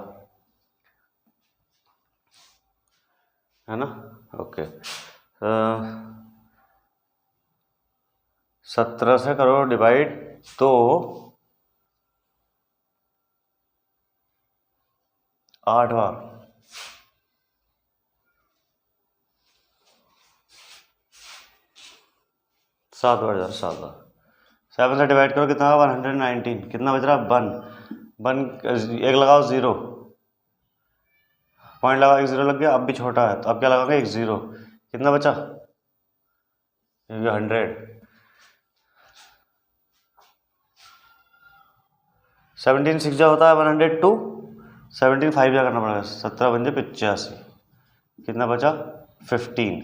S1: है ना, ओके। 17 से करो डिवाइड तो 8 बार, 7 बार जा 7 बार, 7 से डिवाइड करो कितना 119, कितना बच रहा 1 एक लगाओ 0, पॉइंट लगा, एक 0 लग गया, अब भी छोटा है तो अब क्या लगाओगे एक 0, कितना बचा 100, 17 6 जा होता है 102, 17 5 जा करना पड़ेगा, 17 बन जाए 85, कितना बचा 15,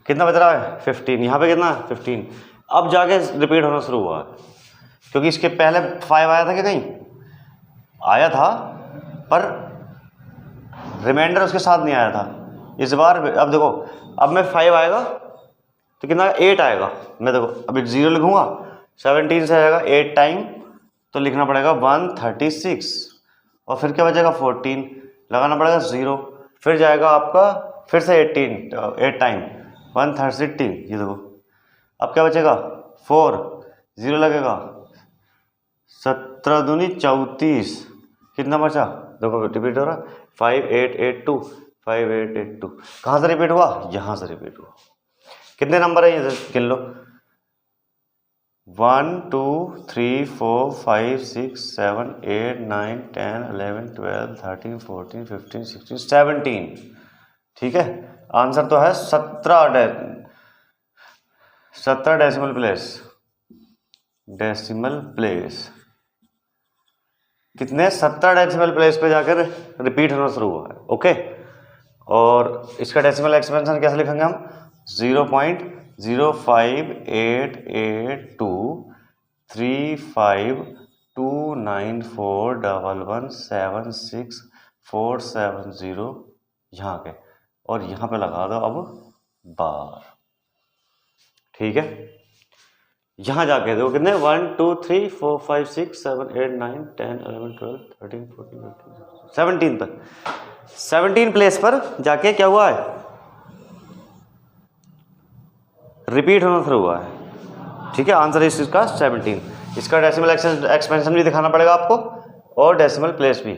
S1: कितना बच रहा है 15, यहाँ पे कितना 15, अब जाके रिपीट होना शुरू हुआ है, क्योंकि इसके पहले 5 आया था कि नहीं आया था, पर रिमाइंडर उसके साथ नहीं आया था, इस बार अब देखो, अब मैं 5 आएगा तो कितना 8 आएगा, मैं देखो अभी 0 लिखूंगा, 17 से आएगा 8 टाइम, तो लिखना पड़ेगा 136, और फिर क्या बचेगा 14, लगाना पड़ेगा 0, फिर जाएगा आपका फिर से 8 टाइम 130, ये देखो अब क्या बचेगा 4, 0 लगेगा, 17 दूनी 34, कितना बचा देखो रिपीट हो रहा 5882, 5882, कहाँ से रिपीट हुआ, यहाँ से रिपीट हुआ, कितने नंबर है ये गिन लो, 1 2 3 4 5 6 7 8 9 10 11 12 13 14 15 16 17, ठीक है। आंसर तो है 17 डेसिमल प्लेस, कितने 17 डेसिमल प्लेस पे जाकर रिपीट होना शुरू हुआ है, ओके। और इसका डेसिमल एक्सपेंशन कैसे लिखेंगे हम, 0.05882352941176470 यहाँ के, और यहाँ पे लगा दो अब बार, ठीक है। यहाँ जाके देखो कितने 1 2 3 4 5 6 7 8 9 10 11 12 13 14 15 17 पर 17 प्लेस पर जाके क्या हुआ है, रिपीट होना शुरू हुआ है, ठीक है। आंसर इस इसका 17, इसका डेसिमल एक्सपेंशन भी दिखाना पड़ेगा आपको और डेसिमल प्लेस भी,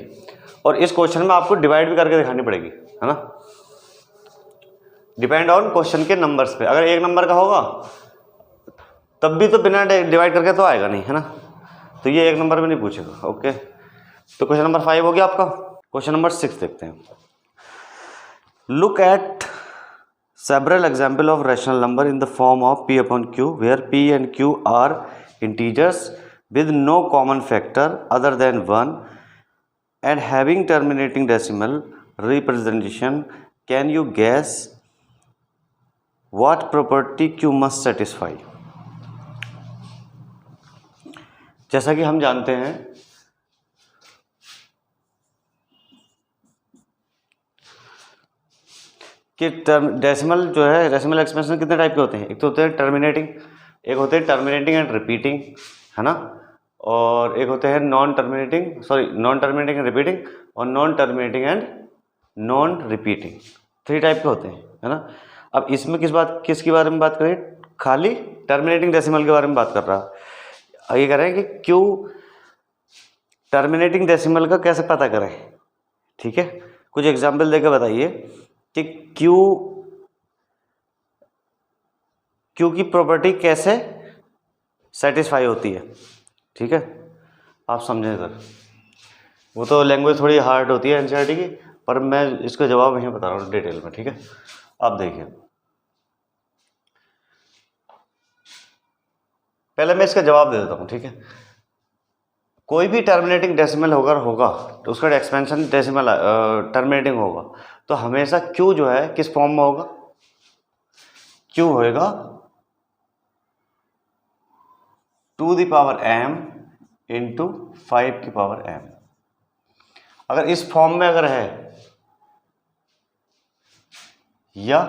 S1: और इस क्वेश्चन में आपको डिवाइड भी करके दिखानी पड़ेगी, है ना, डिपेंड ऑन क्वेश्चन के नंबर्स पे। अगर एक नंबर का होगा तब भी तो बिना डिवाइड करके तो आएगा नहीं, है ना, तो ये एक नंबर में नहीं पूछेगा, ओके। तो क्वेश्चन नंबर 5 हो गया आपका। क्वेश्चन नंबर 6 देखते हैं। Look at several example of rational number in the form of p upon q where p and q are integers with no common factor other than 1 and having terminating decimal representation. Can you guess what property q must satisfy? जैसा कि हम जानते हैं कि decimal जो है, decimal expression कितने type के होते हैं? एक तो होते हैं टर्मिनेटिंग, एक होते हैं टर्मिनेटिंग एंड रिपीटिंग, है ना, और एक होते हैं नॉन टर्मिनेटिंग एंड रिपीटिंग, और non terminating and non repeating, 3 type के होते हैं, है ना। अब इसमें किसके बारे में बात करें? खाली टर्मिनेटिंग डेसिमल के बारे में बात कर रहा है। ये कह रहे हैं कि क्यों टर्मिनेटिंग डेसिमल का कैसे पता करें, ठीक है। कुछ एग्जाम्पल देकर बताइए कि क्यू की प्रॉपर्टी कैसे सेटिस्फाई होती है, ठीक है। आप समझें सर, वो तो लैंग्वेज थोड़ी हार्ड होती है एनसीईआरटी की, पर मैं इसका जवाब यहीं बता रहा हूँ डिटेल में, ठीक है। आप देखिए, पहले मैं इसका जवाब दे देता हूँ, ठीक है। कोई भी टर्मिनेटिंग डेसिमल होगा तो उसका एक्सपेंशन डेसिमल टर्मिनेटिंग होगा, तो हमेशा क्यू जो है किस फॉर्म में होगा? क्यू होएगा to the power m into 5 की पावर m। अगर इस फॉर्म में अगर है, या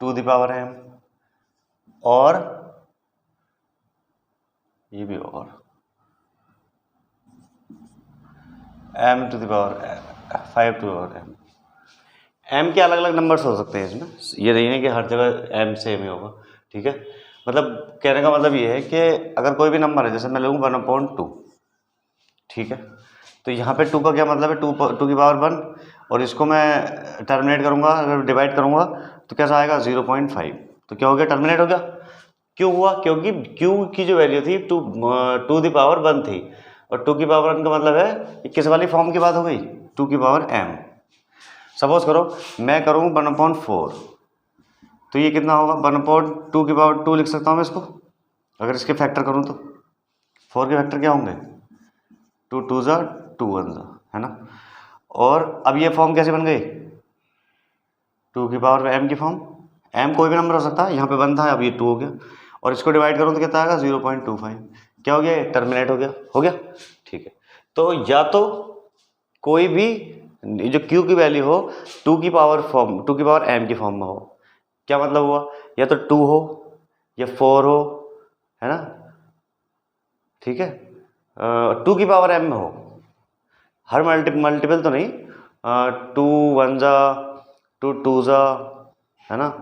S1: टू द पावर m, और ये भी, और m to the power 5 to power m। m के अलग अलग नंबर्स हो सकते हैं इसमें, ये नहीं है कि हर जगह m सेम ही होगा, ठीक है। मतलब कहने का मतलब ये है कि अगर कोई भी नंबर है, जैसे मैं लूँगा 1/2, ठीक है, तो यहाँ पे 2 का क्या मतलब है? 2 की पावर 1, और इसको मैं टर्मिनेट करूँगा, अगर डिवाइड करूँगा तो कैसा आएगा? 0.5। तो क्या हो गया? टर्मिनेट हो गया। क्यों हुआ? क्योंकि क्यू की जो वैल्यू थी 2 की पावर 1 थी, और 2 की पावर 1 का मतलब है कि किस वाली फॉर्म की बात हो गई? 2 की पावर m। सपोज करो मैं करूँ 1/4, तो ये कितना होगा? 1/2 की पावर 2 लिख सकता हूँ मैं इसको, अगर इसके फैक्टर करूँ तो। 4 के फैक्टर क्या होंगे? 2 2 जा 2 1 जा, है ना। और अब ये फॉर्म कैसे बन गई? 2 की पावर m की फॉर्म। m कोई भी नंबर हो सकता है, यहाँ पे 1 था, अब ये 2 हो गया, और इसको डिवाइड करूँ तो कितना आएगा? 0.25। क्या हो गया? टर्मिनेट हो गया, ठीक है। तो या तो कोई भी जो q की वैल्यू हो 2 की पावर m की फॉर्म में हो। क्या मतलब हुआ? या तो 2 हो या 4 हो, है ना, ठीक है। 2 की पावर m में हो, हर मल्टीपल तो नहीं, 2 1 जा 2 2 जा, है ना,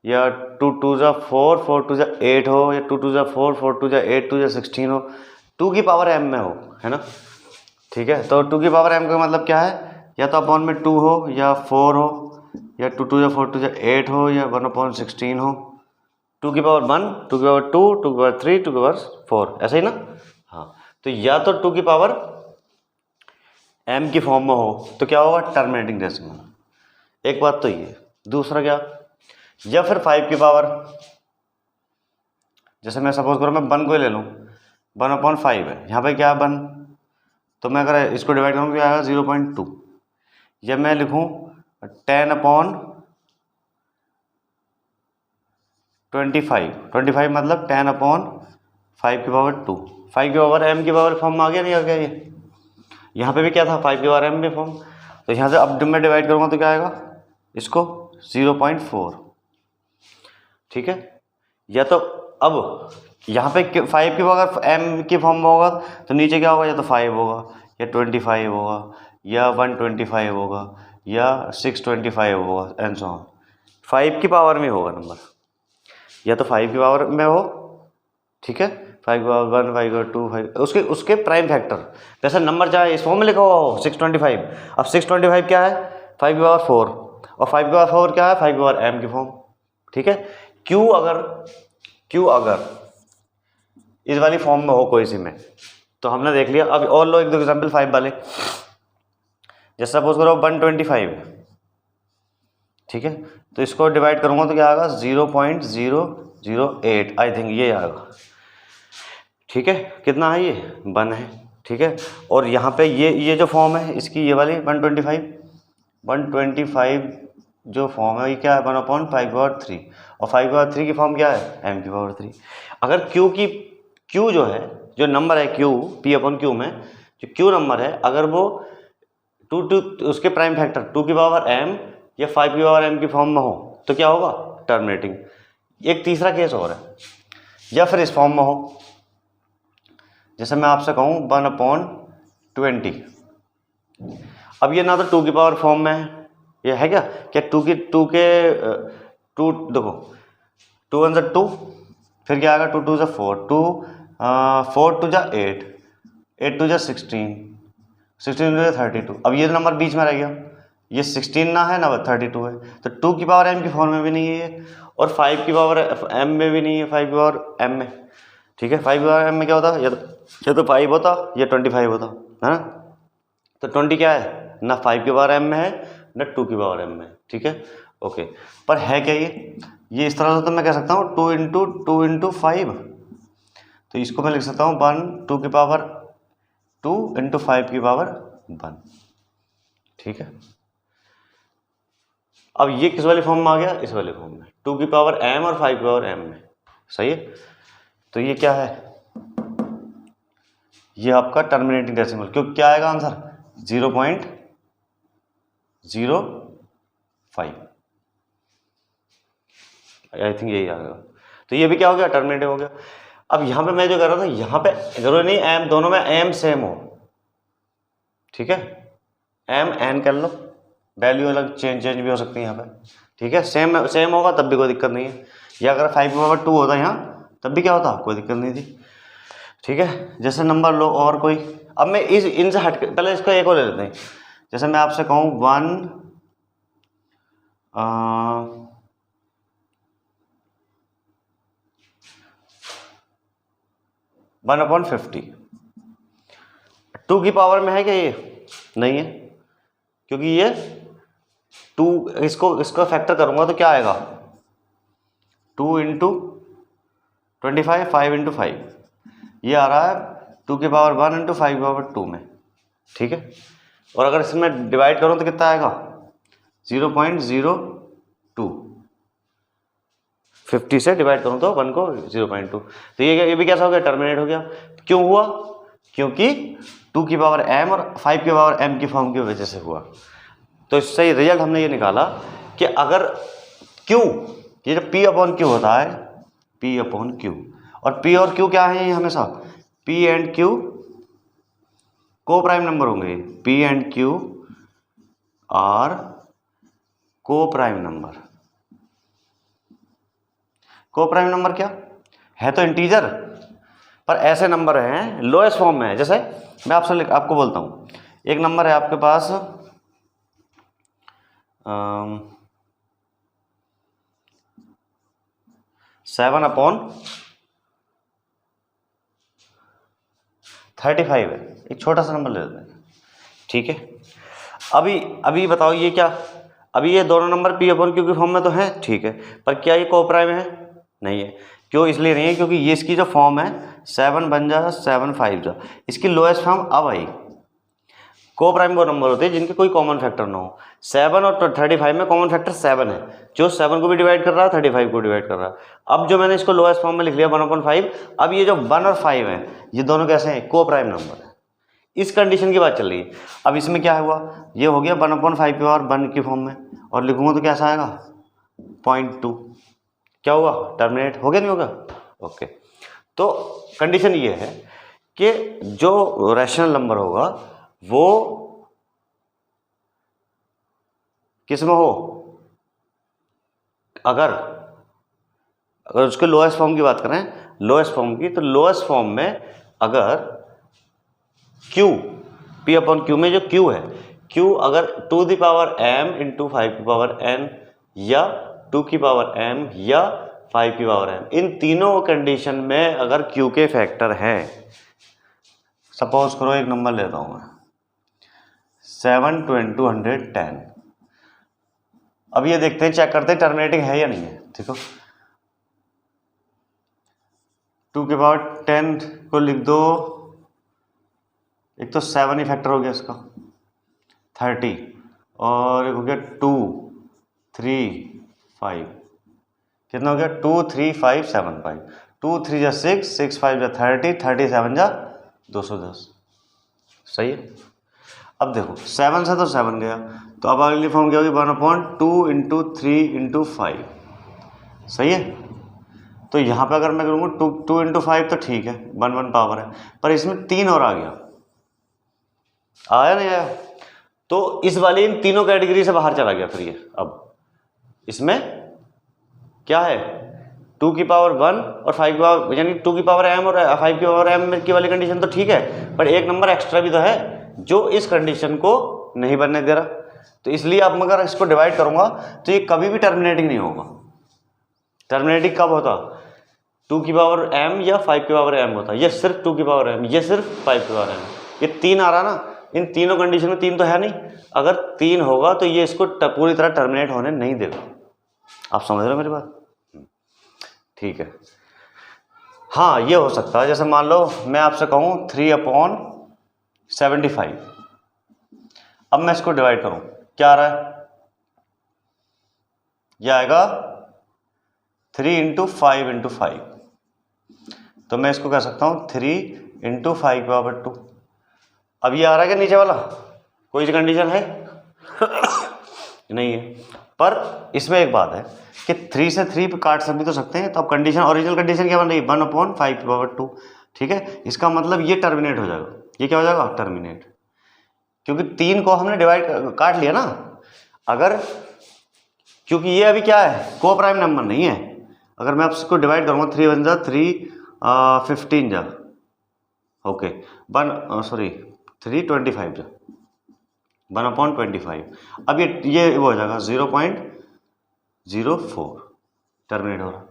S1: या 2 2 जा 4 4 2 जा 8 हो, या 2 2 जा 4 4 2 जा 8 2 जा 16 हो, 2 की पावर m में हो, है ना, ठीक है। तो 2 की पावर m का मतलब क्या है? या तो अपॉन में 2 हो, या 4 हो, या 2 2 जा 4 2 जा 8 हो, या 1/16 हो। 2 की पावर 1, 2 की पावर 2, 2 की पावर 3, 2 की पावर 4, ऐसा ही ना। हाँ, तो या तो 2 की पावर m की फॉर्म में हो तो क्या होगा? Terminating decimal. एक बात तो ये, दूसरा क्या? या फिर 5 की पावर, जैसे मैं सपोज करो मैं 1 को ही ले लूँ, 1/5 है, यहाँ पे क्या है? 1, तो मैं अगर इसको डिवाइड करूँ तो क्या आएगा? 0.2। या मैं लिखूँ 10/25 मतलब 10/5 की पावर 2। 5 की पावर m की पावर फॉर्म में आ गया, नहीं आ गया? ये यहाँ पे भी क्या था? 5 की पावर m में फॉर्म। तो यहाँ से अब मैं डिवाइड करूँगा तो क्या आएगा? इसको 0.4, ठीक है। या तो अब यहाँ पे 5 की पावर m की फॉर्म में होगा तो नीचे क्या होगा? या तो 5 होगा, या 25 होगा, या 125 होगा, या 625 होगा, एंड सो ऑन। 5 की पावर में होगा नंबर, या तो 5 की पावर में हो, ठीक है, 5 की पावर 1, 5 की पावर 2, 5 उसके प्राइम फैक्टर, जैसे नंबर चाहे इस फॉर्म में लिखा हुआ हो 625। अब 625 क्या है? 5 की पावर 4, और 5 की पावर 4 क्या है? 5 की पावर m की फॉर्म, ठीक है। क्यू अगर इस वाली फॉर्म में हो कोई सी में, तो हमने देख लिया। अब और लो 1-2 एग्जाम्पल 5 वाले। जैसे सपोज करो 125 है, ठीक है, तो इसको डिवाइड करूँगा तो क्या आएगा 0.008 आई थिंक ये आएगा। ठीक है, कितना है ये 1 है। ठीक है, और यहाँ पे ये जो फॉर्म है इसकी ये वाली 125 जो फॉर्म है ये क्या है 1/5/3 और 5/3 की फॉर्म क्या है m⁴। अगर Q जो है जो नंबर है Q P/Q में जो Q नंबर है अगर वो उसके प्राइम फैक्टर 2 की पावर m या 5 की पावर m की फॉर्म में हो तो क्या होगा टर्मिनेटिंग। एक तीसरा केस और है, या फिर इस फॉर्म में हो, जैसे मैं आपसे कहूँ 1/20। अब ये ना तो 2 की पावर फॉर्म में है, ये है क्या 2 देखो 2 1 2, फिर क्या आएगा 2 2 4, 4 2 8, 8 2 16, 16 2 32। अब ये नंबर बीच में रह गया, ये 16 ना है ना 32 है, तो 2 की पावर m की फॉर्म में भी नहीं है ये, और 5 की पावर m में भी नहीं है, 5 की पावर m में। ठीक है, 5 की पावर m में क्या होता या तो 5 होता या 25 होता है ना, तो 20 क्या है ना 5 की पावर m में है ना 2 की पावर m में। ठीक है, ओके, पर है क्या ये इस तरह से तो मैं कह सकता हूँ 2 × 5, तो इसको मैं लिख सकता हूँ 2 की पावर 2 × 5 की पावर 1। ठीक है, अब ये किस वाली फॉर्म में आ गया इस वाली फॉर्म में 2 की पावर m और 5 की पावर m में। सही है, तो ये क्या है ये आपका टर्मिनेटिंग डेसिमल, क्योंकि क्या आएगा आंसर 0.05 आई थिंक यही आएगा। तो ये भी क्या हो गया टर्मिनेटिव हो गया। अब यहाँ पे मैं जो कर रहा था यहाँ पे जरूरी नहीं m दोनों में m सेम हो। ठीक है, m n कर लो, वैल्यू अलग चेंज भी हो सकती है यहाँ पे। ठीक है, सेम होगा तब भी कोई दिक्कत नहीं है, या अगर 5/2 होता यहाँ तब भी क्या होता कोई दिक्कत नहीं थी। ठीक है, जैसे नंबर लो और कोई, अब मैं इनसे हट के पहले इसका एक और ले लेते हैं। जैसे मैं आपसे कहूँ 1/50, 2 की पावर में है क्या ये नहीं है, क्योंकि ये 2 इसको फैक्टर करूंगा तो क्या आएगा 2 × 25, 5 × 5, ये आ रहा है 2 की पावर 1 × 5 की पावर 2 में। ठीक है, और अगर इसमें डिवाइड करूँ तो कितना आएगा 0.02, 50 से डिवाइड करूँ तो 1 को 0.2, तो ये भी कैसा हो गया टर्मिनेट हो गया। क्यों हुआ, क्योंकि 2 की पावर m और 5 की पावर m की फॉर्म की वजह से हुआ। तो इससे रिजल्ट हमने ये निकाला कि अगर Q ये जो P/Q होता है P/Q, और P और Q क्या है हमेशा P एंड Q को प्राइम नंबर होंगे, P एंड Q आर को प्राइम नंबर। को प्राइम नंबर क्या है तो इंटीजर, पर ऐसे नंबर हैं लोएस्ट फॉर्म में है। जैसे मैं आपको बोलता हूँ एक नंबर है आपके पास 7/35 है, एक छोटा सा नंबर ले लेते हैं। ठीक है, अभी बताओ ये क्या, अभी ये दोनों नंबर P/Q की फॉर्म में तो है। ठीक है, पर क्या ये को प्राइम है नहीं है। क्यों इसलिए नहीं है क्योंकि ये इसकी जो फॉर्म है 7 बन जा 7 5 जा, इसकी लोएस्ट फॉर्म अब आई। को प्राइम वो नंबर होते हैं जिनके कोई कॉमन फैक्टर ना हो। 7 और 35 में कॉमन फैक्टर 7 है, जो 7 को भी डिवाइड कर रहा है 35 को डिवाइड कर रहा है। अब जो मैंने इसको लोएस्ट फॉर्म में लिख लिया 1/5, अब ये जो 1 और 5 है ये दोनों कैसे हैं को प्राइम नंबर है। इस कंडीशन की बात चल रही है। अब इसमें क्या हुआ, ये हो गया 1/5 की पावर 1 की फॉर्म में, और लिखूंगा तो कैसा आएगा 0.2, क्या हुआ टर्मिनेट हो गया नहीं होगा। ओके, तो कंडीशन ये है कि जो रैशनल नंबर होगा वो किस में हो, अगर उसके लोएस्ट फॉर्म की बात करें, लोएस्ट फॉर्म की, तो लोएस्ट फॉर्म में अगर Q P/Q में जो Q है, Q अगर 2 की पावर m × 5 की पावर n या 2 की पावर m या 5 की पावर m, इन तीनों कंडीशन में अगर Q के फैक्टर हैं, सपोज करो एक नंबर लेता हूं मैं 7 × 110, अब ये देखते हैं, चेक करते हैं टर्मिनेटिंग है या नहीं है। देखो 2 की पावर 10 को लिख दो, एक तो 7 ही फैक्टर हो गया इसका 30, और एक हो गया 2 3 5, कितना हो गया 2 3 5 7 5, 2 3 जा 6, 6 5 जा 30, 37 जा 210, सही है। अब देखो 7 से तो 7 गया, तो अब अगली फॉर्म क्या होगी 1/2 इंटू 3 इंटू 5, सही है। तो यहाँ पे अगर मैं करूँगा 2 इंटू 5 तो ठीक है, 1 पावर है, पर इसमें 3 और आ गया, आया नहीं आया, तो इस वाली इन तीनों कैटेगरी से बाहर चला गया। फिर ये अब इसमें क्या है 2 की पावर 1 और 5 की पावर, यानी 2 की पावर m और 5 की पावर m की वाली कंडीशन तो ठीक है, पर एक नंबर एक्स्ट्रा भी तो है जो इस कंडीशन को नहीं बनने दे रहा। तो इसलिए अब मैं अगर इसको डिवाइड करूंगा तो ये कभी भी टर्मिनेटिंग नहीं होगा। टर्मिनेटिंग कब होता 2 की पावर m या 5 की पावर m होता, ये सिर्फ 2 की पावर m, ये सिर्फ 5 की पावर m। ये 3 आ रहा ना, इन तीनों कंडीशन में 3 तो है नहीं, अगर 3 होगा तो ये इसको पूरी तरह टर्मिनेट होने नहीं देगा। आप समझ रहे हो मेरी बात? ठीक है। हाँ ये हो सकता है, जैसे मान लो मैं आपसे कहूँ 3/75, अब मैं इसको डिवाइड करूँ, क्या आ रहा है, यह आएगा 3 इंटू 5 इंटू 5, तो मैं इसको कह सकता हूँ 3 इंटू 5/2। अब ये आ रहा है कि नीचे वाला कोई सी कंडीशन है नहीं है, पर इसमें एक बात है कि 3 से 3 पे काट भी तो सकते हैं, तो अब कंडीशन, ओरिजिनल कंडीशन क्या बन रही है 1/5/2, ठीक है। इसका मतलब ये टर्मिनेट हो जाएगा, ये क्या हो जाएगा टर्मिनेट, क्योंकि 3 को हमने डिवाइड काट लिया ना। अगर क्योंकि ये अभी क्या है को प्राइम नंबर नहीं है, अगर मैं आपको डिवाइड करूँगा 3 1 जा 3 15 जा, ओके 3/25 जा 1/25, अब ये वो हो जाएगा 0.04 टर्मिनेट हो रहा।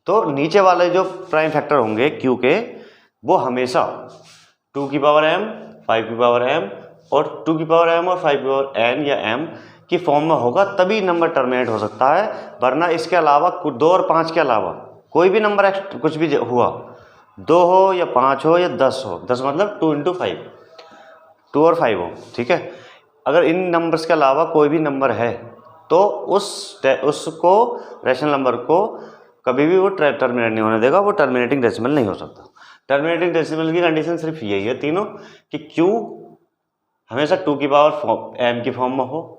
S1: तो नीचे वाले जो प्राइम फैक्टर होंगे क्यू के, वो हमेशा 2 की पावर m 5 की पावर m और 2 की पावर m और 5 की पावर n या m की फॉर्म में होगा, तभी नंबर टर्मिनेट हो सकता है, वरना इसके अलावा 2 और 5 के अलावा कोई भी नंबर कुछ भी हुआ, 2 हो या 5 हो या 10 हो, 10 मतलब 2 इंटू 5, 2 और 5 हो, ठीक है। अगर इन नंबर्स के अलावा कोई भी नंबर है तो उसको रैशनल नंबर को कभी भी वो टर्मिनेट नहीं होने देगा, वो टर्मिनेटिंग डेसिमल नहीं हो सकता। टर्मिनेटिंग डेसिमल की कंडीशन सिर्फ यही है तीनों, कि क्यू हमेशा 2 की पावर m की फॉर्म में हो,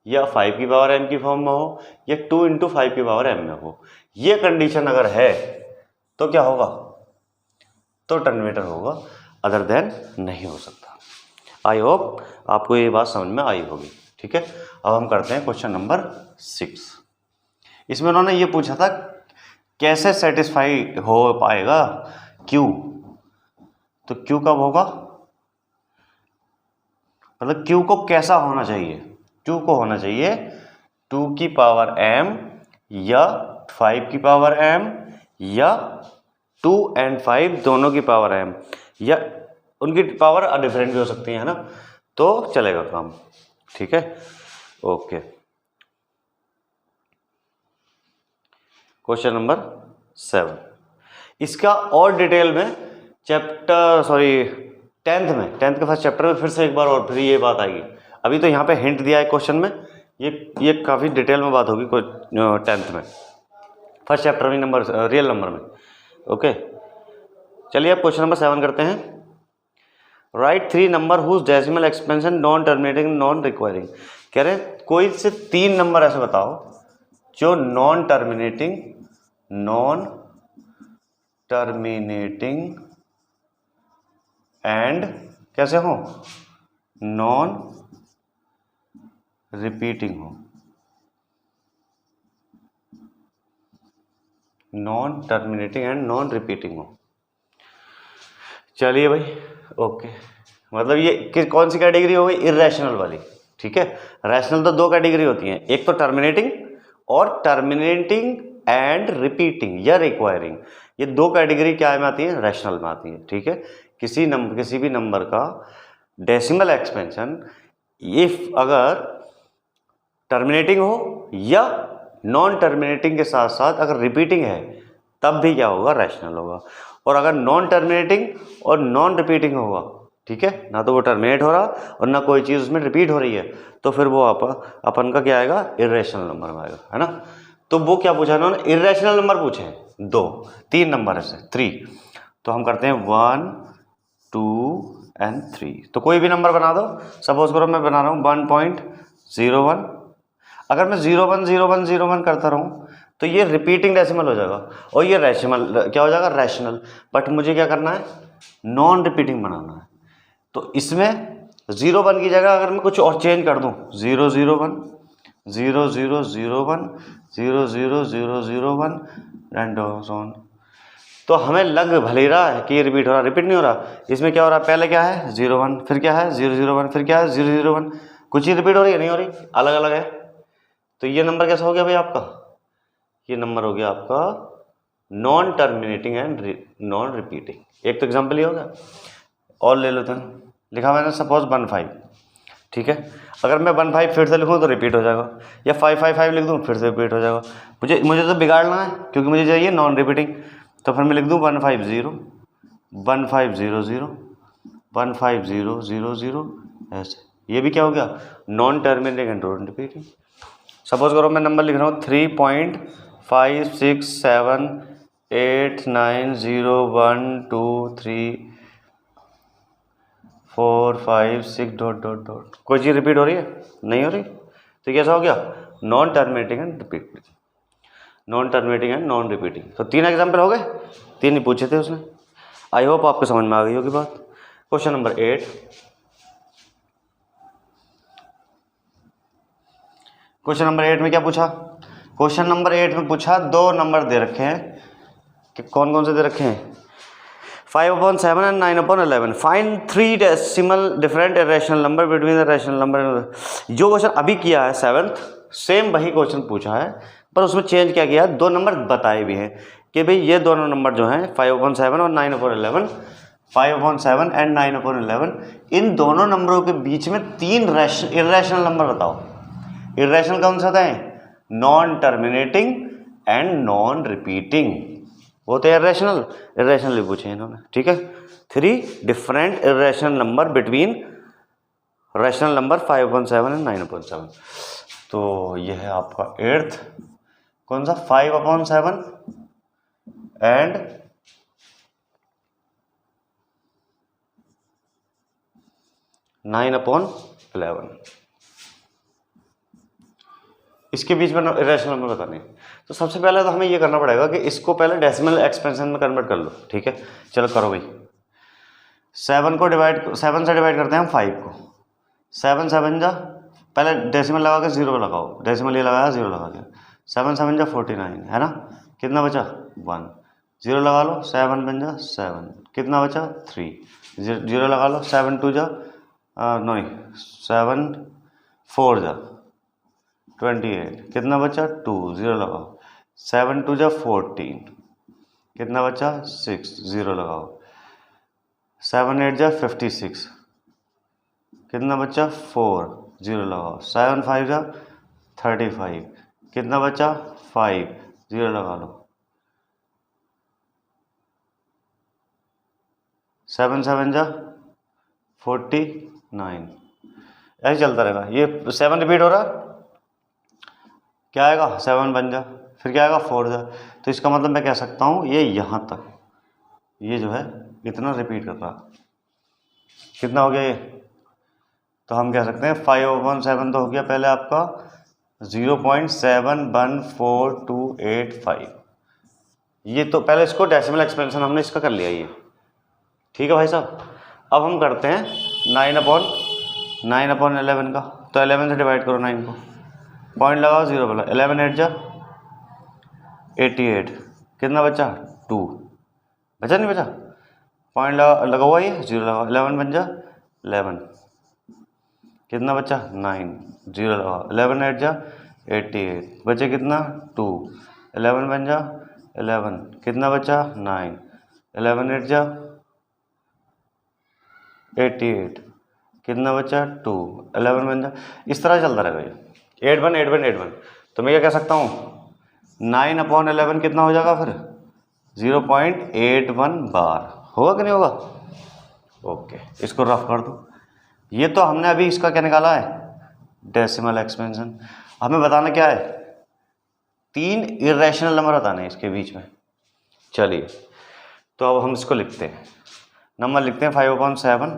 S1: या 5 की पावर m की फॉर्म में हो, या 2 इंटू 5 की पावर m में हो। ये कंडीशन अगर है तो क्या होगा, तो टर्मिनेटर होगा, अदर देन नहीं हो सकता। आई होप आपको ये बात समझ में आई होगी, ठीक है। अब हम करते हैं क्वेश्चन नंबर 6। इसमें उन्होंने ये पूछा था कैसे सेटिस्फाई हो पाएगा क्यू, तो क्यू कब होगा, मतलब क्यू को कैसा होना चाहिए, क्यू को होना चाहिए 2 की पावर m या 5 की पावर m या 2 and 5 दोनों की पावर m, या उनकी पावर डिफरेंट भी हो सकती है ना, तो चलेगा काम, ठीक है। ओके, क्वेश्चन नंबर 7, इसका और डिटेल में टेंथ के फर्स्ट चैप्टर में फिर से एक बार और फिर ये बात आएगी। अभी तो यहाँ पे हिंट दिया है क्वेश्चन में, ये काफ़ी डिटेल में बात होगी 10th में, फर्स्ट चैप्टर में नंबर रियल नंबर में। ओके, चलिए अब क्वेश्चन नंबर 7 करते हैं। Write 3 number whose decimal expansion non terminating non requiring. कह रहे कोई से 3 नंबर ऐसे बताओ जो नॉन टर्मिनेटिंग एंड कैसे हो, नॉन रिपीटिंग हो, non terminating and non repeating हो। चलिए भाई, ओके, मतलब ये कौन सी कैटेगरी हो गई, इर्रेशनल वाली, ठीक है। रैशनल तो 2 कैटेगरी होती हैं, एक तो टर्मिनेटिंग और टर्मिनेटिंग एंड रिपीटिंग या रिक्वायरिंग, ये 2 कैटेगरी क्या में आती है, रैशनल में आती है, ठीक है। किसी भी नंबर का डेसिमल एक्सपेंशन इफ अगर टर्मिनेटिंग हो या नॉन टर्मिनेटिंग के साथ साथ अगर रिपीटिंग है तब भी क्या होगा, रैशनल होगा। और अगर नॉन टर्मिनेटिंग और नॉन रिपीटिंग होगा, ठीक है, ना तो वो टर्मिनेट हो रहा और ना कोई चीज़ उसमें रिपीट हो रही है, तो फिर वो अपन का क्या आएगा, इर्रेशनल नंबर में आएगा, है ना। तो वो क्या पूछा इन्होंने, इर्रेशनल नंबर पूछे हैं, 2 3 नंबर है, 3। तो हम करते हैं 1 2 एंड 3। तो कोई भी नंबर बना दो, सपोज करो मैं बना रहा हूँ 1.01। अगर मैं 0 1 करता रहूँ तो ये रिपीटिंग डेसिमल हो जाएगा और ये रैशनल क्या हो जाएगा, रैशनल। बट मुझे क्या करना है, नॉन रिपीटिंग बनाना है। तो इसमें 0 1 की जगह अगर मैं कुछ और चेंज कर दूं, 0 0 1 0 0 0 1 0 0 0 0 1 एंड सो ऑन, तो हमें लग भले रहा है कि ये रिपीट हो रहा, रिपीट नहीं हो रहा। इसमें क्या हो रहा है, पहले क्या है 0 1, फिर क्या है 0 0 1, फिर क्या है 0 0 1, कुछ ही रिपीट हो रही है, नहीं हो रही, अलग अलग है। तो ये नंबर कैसा हो गया भाई आपका, ये नंबर हो गया आपका non terminating and non repeating. एक तो एग्जाम्पल ही हो गया, और ले लेते हैं। लिखा मैंने सपोज 15, ठीक है। अगर मैं 15 फिर से लिखूँ तो रिपीट हो जाएगा, या 555 लिख दूँ फिर से रिपीट हो जाएगा। मुझे तो बिगाड़ना है क्योंकि मुझे चाहिए नॉन रिपीटिंग। तो फिर मैं लिख दूँ 150 1500 1500 ऐसे। ये भी क्या हो गया, non terminating and non repeating. Suppose करो मैं नंबर लिख रहा हूँ 3.56789012345 डॉट। कोई चीज़ रिपीट हो रही है, नहीं हो रही, तो कैसा हो गया, non terminating and repeating, non terminating and non repeating. तो 3 एग्जाम्पल हो गए, 3 ही पूछे थे उसने। आई होप आपको समझ में आ गई होगी बात। क्वेश्चन नंबर 8, क्वेश्चन नंबर 8 में क्या पूछा, क्वेश्चन नंबर 8 में पूछा 2 नंबर दे रखे हैं, कि कौन कौन से दे रखे हैं, 5/7 and 9/11। Find 3 decimal different irrational number between the rational number. जो क्वेश्चन अभी किया है 7th, सेम वही क्वेश्चन पूछा है, पर उसमें चेंज क्या किया, 2 नंबर बताए भी हैं कि भाई ये दोनों नंबर जो हैं 5/7 और 9/11, 5/7 एंड 9/11, इन दोनों नंबरों के बीच में 3 इरेशनल नंबर बताओ। इरेशनल कौन सा था, non terminating and non repeating, वो तो इरेशनल, इरेशनल भी पूछे इन्होंने, ठीक है। 3 different irrational number between rational number 5/7 and 9/7। तो यह है आपका 8th, कौन सा, 5/7 एंड 9/11, इसके बीच में इरेशनल नंबर बताने। तो सबसे पहले तो हमें ये करना पड़ेगा कि इसको पहले डेसिमल एक्सपेंशन में कन्वर्ट कर लो, ठीक है। चलो करो भाई, 7 से डिवाइड करते हैं हम 5 को। 7 7 जा, पहले डेसिमल लगा के 0 लगाओ, डेसिमल ये लगाया 0 लगा के, 7 7 जा 49, है ना। कितना बचा 1, 0 लगा लो, 7 बन जा 7, कितना बचा 3, 0 लगा लो, 7 2 जा नहीं 7 4 जा 28, कितना बचा 2, 0 लगाओ, 7 2 जा 14, कितना बचा 6, 0 लगाओ, 7 8 जा 56, कितना बचा 4, 0 लगाओ, 7 5 जा 35, कितना बचा 5, 0 लगा लो, 7 7 जा 49, ऐसे चलता रहेगा। ये 7 रिपीट हो रहा, क्या आएगा 7 बन जा, फिर क्या आएगा 4 जा। तो इसका मतलब मैं कह सकता हूँ ये यहाँ तक, ये जो है इतना रिपीट कर रहा, कितना हो गया ये, तो हम कह सकते हैं 5/7 तो हो गया पहले आपका 0.714285। ये तो पहले इसको डेसिमल एक्सपेंशन हमने इसका कर लिया ये, ठीक है भाई साहब। अब हम करते हैं 9/11 का। तो 11 से डिवाइड करो 9 को, पॉइंट लगाओ 0 बोला, 11 8 जा 88, कितना बचा 2, बचा नहीं बचा, पॉइंट लगा हुआ ये 0 लगाओ, 11 बन जा 11, कितना बचा 9, 0 लगाओ, 11 8 जा 88, बचे कितना 2, 11 बन जा 11, कितना बचा 9, 11 8 जा 88, कितना बचा 2, 11 बन जा। इस तरह चलता रहेगा ये, 8 1 तो मैं क्या कह सकता हूँ 9/11 कितना हो जाएगा फिर 0.81 बार, होगा कि नहीं होगा? ओके, इसको रफ कर दो। ये तो हमने अभी इसका क्या निकाला है, डेसिमल एक्सपेंशन। हमें बताना क्या है, 3 इरेशनल नंबर बताने हैं इसके बीच में। चलिए तो अब हम इसको लिखते हैं, नंबर लिखते हैं 5/7,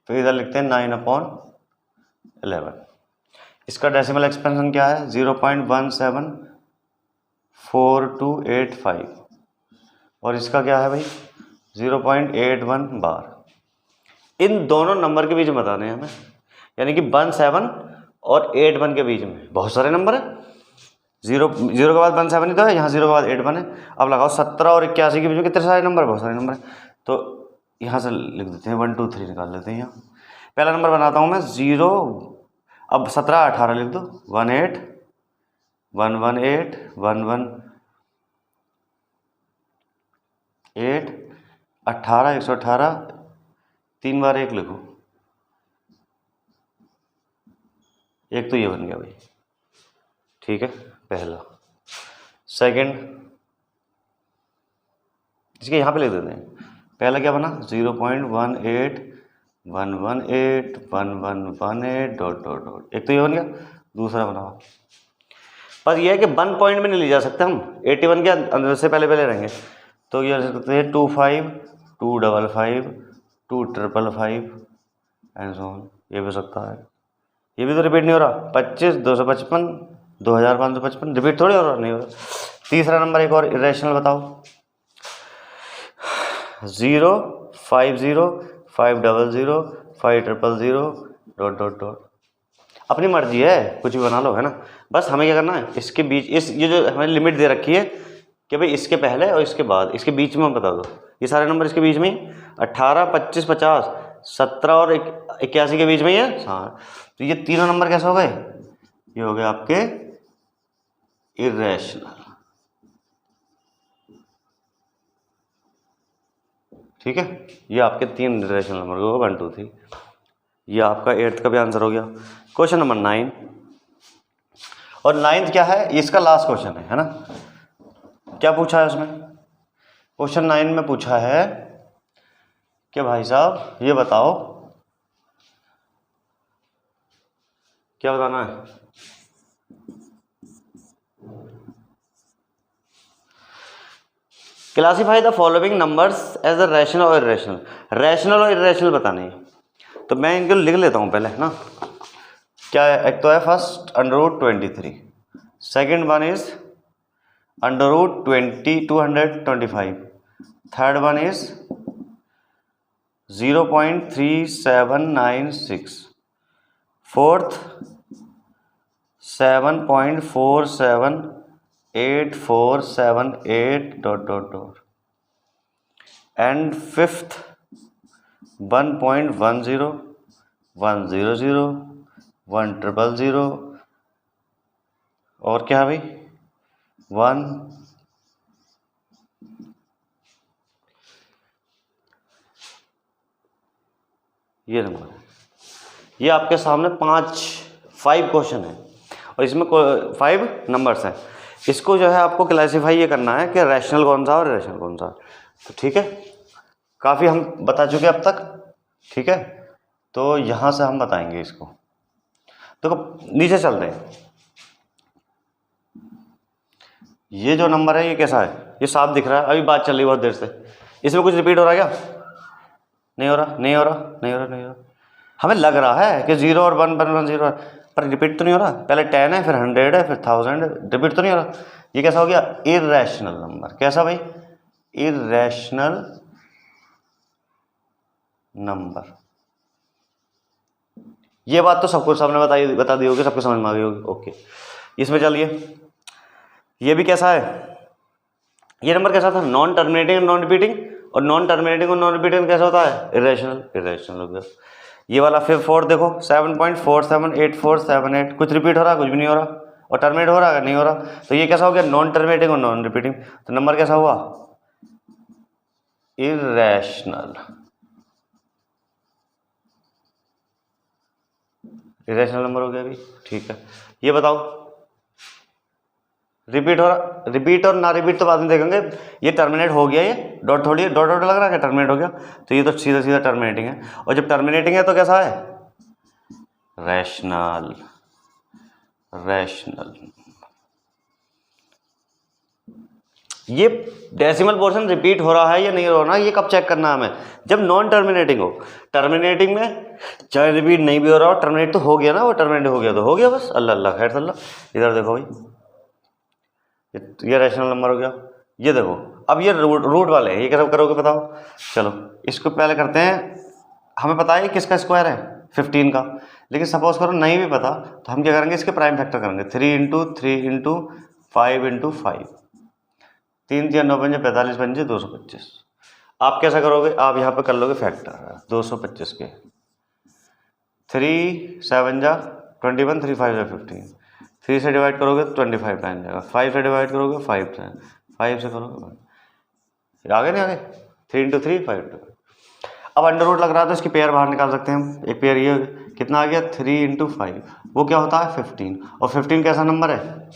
S1: फिर इधर लिखते हैं 9/11। इसका डेसिमल एक्सपेंशन क्या है 0.174285 और इसका क्या है भाई 0.81 बार। इन दोनों नंबर के बीच में बताने हैं हमें, यानी कि 17 और 81 के बीच में। बहुत सारे नंबर है, जीरो के बाद 17 ही तो है, यहाँ 0 के बाद 81 है। अब लगाओ 17 और 81 के बीच में कितने सारे नंबर, बहुत सारे नंबर है। तो यहाँ से लिख देते हैं 1 2 3 निकाल लेते हैं। यहाँ पहला नंबर बनाता हूँ मैं 0, अब 17 18 लिख दो, 18 118 118 18 118, 3 बार 1 लिखो, एक तो ये बन गया भाई, ठीक है पहला। सेकंड इसके यहाँ पे लिख देते हैं, पहला क्या बना 0.18 डॉट, एक तो ये बन गया। दूसरा बनाओ, पर यह है कि 1 पॉइंट में नहीं ले जा सकते हम, 81 के अंदर से पहले रहेंगे। तो ये लिख सकते हैं 25 255 255 एंड सो ऑन। ये भी हो सकता है, ये भी तो रिपीट नहीं हो रहा, 25 255 2555 रिपीट थोड़ी हो रहा, नहीं हो रहा। तीसरा नंबर एक और इरेशनल बताओ, 0 50 500 5000 डॉट। अपनी मर्जी है, कुछ भी बना लो, है ना। बस हमें क्या करना है, इसके बीच ये जो हमें लिमिट दे रखी है कि भाई इसके पहले और इसके बाद, इसके बीच में हम बता दो। ये सारे नंबर इसके बीच में ही 18 25 50 17 और 81 के बीच में ही है। हाँ, तो ये तीनों नंबर कैसे हो गए, ये हो गए आपके इरेशनल, ठीक है। ये आपके 3 इरेशनल नंबर हो गए 1 2 3। ये आपका 8th का भी आंसर हो गया। क्वेश्चन नंबर 9, और 9th क्या है, इसका लास्ट क्वेश्चन है ना। क्या पूछा है उसमें, क्वेश्चन 9 में पूछा है कि भाई साहब ये बताओ, क्या बताना है, classify the following numbers as a rational और इरेशनल। रैशनल और इरेशनल बताने हैं, तो मैं इनको लिख लेता हूँ पहले, है ना। क्या है, एक तो है first √23, second one is √225, third one is 0.3796, fourth 7.478478 dot, and fifth 1.10 100 100 और क्या है भाई 1। ये नंबर, ये आपके सामने 5 क्वेश्चन है और इसमें 5 नंबर्स हैं। इसको जो है आपको क्लासीफाई ये करना है कि रैशनल कौन सा और इरेशनल कौन सा। तो ठीक है, काफ़ी हम बता चुके अब तक, ठीक है। तो यहाँ से हम बताएंगे इसको। तो नीचे चलते हैं, ये जो नंबर है ये कैसा है, ये साफ दिख रहा है, अभी बात चल रही बहुत देर से। इसमें कुछ रिपीट हो रहा है क्या, नहीं हो रहा, नहीं हो रहा, नहीं हो रहा, नहीं हो रहा। हमें लग रहा है कि 0 और 1 1 1 0, पर रिपीट तो नहीं हो रहा। पहले 10 है, फिर 100 है, फिर 1000 है, रिपीट तो नहीं हो रहा। ये कैसा हो गया, इरेशनल नंबर। कैसा भाई, इरेशनल नंबर। ये बात तो सबको सबने बता दी होगी, सबको समझ में आ गई होगी। ओके, इसमें चलिए, ये भी कैसा है, ये नंबर कैसा था, नॉन टर्मिनेटिंग नॉन रिपीटिंग, और नॉन टर्मिनेटिंग और नॉन रिपीटिंग कैसा होता है, इरेशनल। इरेशनल हो गया। ये वाला फिर 4 देखो 7.478478, कुछ रिपीट हो रहा, कुछ भी नहीं हो रहा, और टर्मिनेट हो रहा, नहीं हो रहा। तो ये कैसा हो गया, नॉन टर्मिनेटिंग और नॉन रिपीटिंग। तो नंबर कैसा हुआ, इरेशनल। इरेशनल नंबर हो गया अभी, ठीक है। ये बताओ रिपीट हो रहा, रिपीट और ना रिपीट तो बाद में देखेंगे। ये टर्मिनेट हो गया, ये डॉट थोड़ी डॉट डॉट लग रहा है, टर्मिनेट हो गया, तो ये तो सीधा सीधा टर्मिनेटिंग है। और जब टर्मिनेटिंग है तो कैसा है, रैशनल। रैशनल ये डेसिमल पोर्शन रिपीट हो रहा है या नहीं हो रहा, ये कब चेक करना है हमें, जब नॉन टर्मिनेटिंग हो। टर्मिनेटिंग में चाहे रिपीट नहीं भी हो रहा हो, टर्मिनेट तो हो गया ना, वो टर्मिनेट हो गया तो हो गया बस, अल्लाह अल्लाह खैर अल्लाह। इधर देखो भाई, ये रैशनल नंबर हो गया। ये देखो अब ये रूट वाले हैं, ये कैसे करोगे बताओ। चलो इसको पहले करते हैं, हमें पता है किसका स्क्वायर है 15 का, लेकिन सपोज करो नहीं भी पता तो हम क्या करेंगे, इसके प्राइम फैक्टर करेंगे 3 × 3 × 5 × 5, 3 × 9 = 45 × 225। आप कैसा करोगे, आप यहाँ पे कर लोगे फैक्टर 225 के, 3 7 जा 21, 3 5 जा 15, 3 से डिवाइड करोगे तो 25 टाइम जाएगा, 5 से डिवाइड करोगे 5 टाइम, 5 से करोगे आगे नहीं आगे, 3 × 3 5 2। अब अंडर रूट लग रहा है तो इसकी पेयर बाहर निकाल सकते हैं हम। एक पेयर ये कितना आ गया 3 × 5, वो क्या होता है 15, और 15 कैसा नंबर है,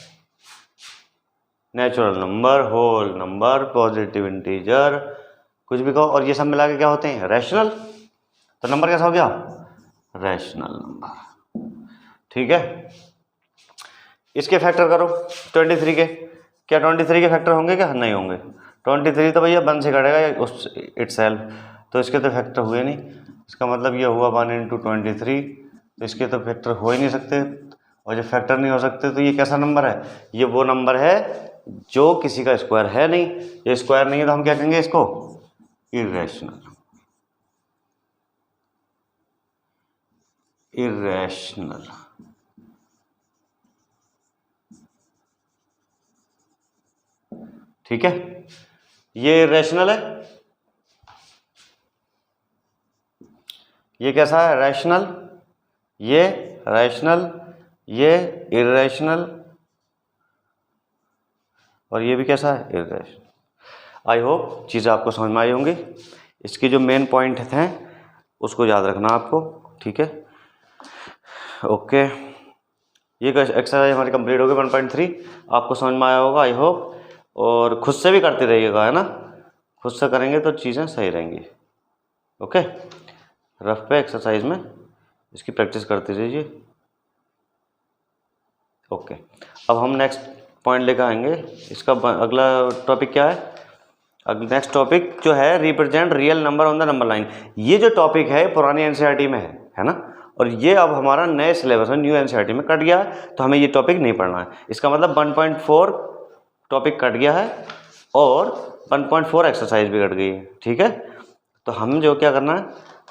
S1: natural number, whole number, positive integer, कुछ भी कहो, और ये सब मिला के क्या होते हैं रैशनल। तो नंबर कैसा हो गया, रैशनल नंबर, ठीक है। इसके फैक्टर करो 23 के, क्या 23 के फैक्टर होंगे क्या, नहीं होंगे। 23 तो भैया 1 से कटेगा उस इटसेल्फ, तो इसके तो फैक्टर हुए नहीं, इसका मतलब ये हुआ 1 × 23, तो इसके तो फैक्टर हो ही नहीं सकते। और जब फैक्टर नहीं हो सकते तो ये कैसा नंबर है, ये वो नंबर है जो किसी का स्क्वायर है नहीं। ये स्क्वायर नहीं है तो हम क्या कहेंगे इसको, इर्रेशनल। इर्रेशनल, ठीक है, ये इर्रेशनल है। ये कैसा है, रैशनल, ये रैशनल, ये इर्रेशनल, और ये भी कैसा है, इर्रेशनल। आई होप चीज़ें आपको समझ में आई होंगी। इसकी जो मेन पॉइंट हैं उसको याद रखना आपको, ठीक है, ओके। ये एक्सरसाइज हमारी कंप्लीट हो गई 1.3, आपको समझ में आया होगा आई होप। और खुद से भी करते रहिएगा, है ना, खुद से करेंगे तो चीज़ें सही रहेंगी, ओके। रफ पे एक्सरसाइज में इसकी प्रैक्टिस करते रहिए, ओके। अब हम नेक्स्ट पॉइंट लेकर आएंगे। इसका अगला टॉपिक क्या है, नेक्स्ट टॉपिक जो है represent real number on the number line. ये जो टॉपिक है पुरानी एनसीईआरटी में है ना, और ये अब हमारा नए सिलेबस में न्यू एनसीईआरटी में कट गया है, तो हमें ये टॉपिक नहीं पढ़ना है। इसका मतलब 1.4 टॉपिक कट गया है और 1.4 एक्सरसाइज भी कट गई है, ठीक है। तो हम जो क्या करना है,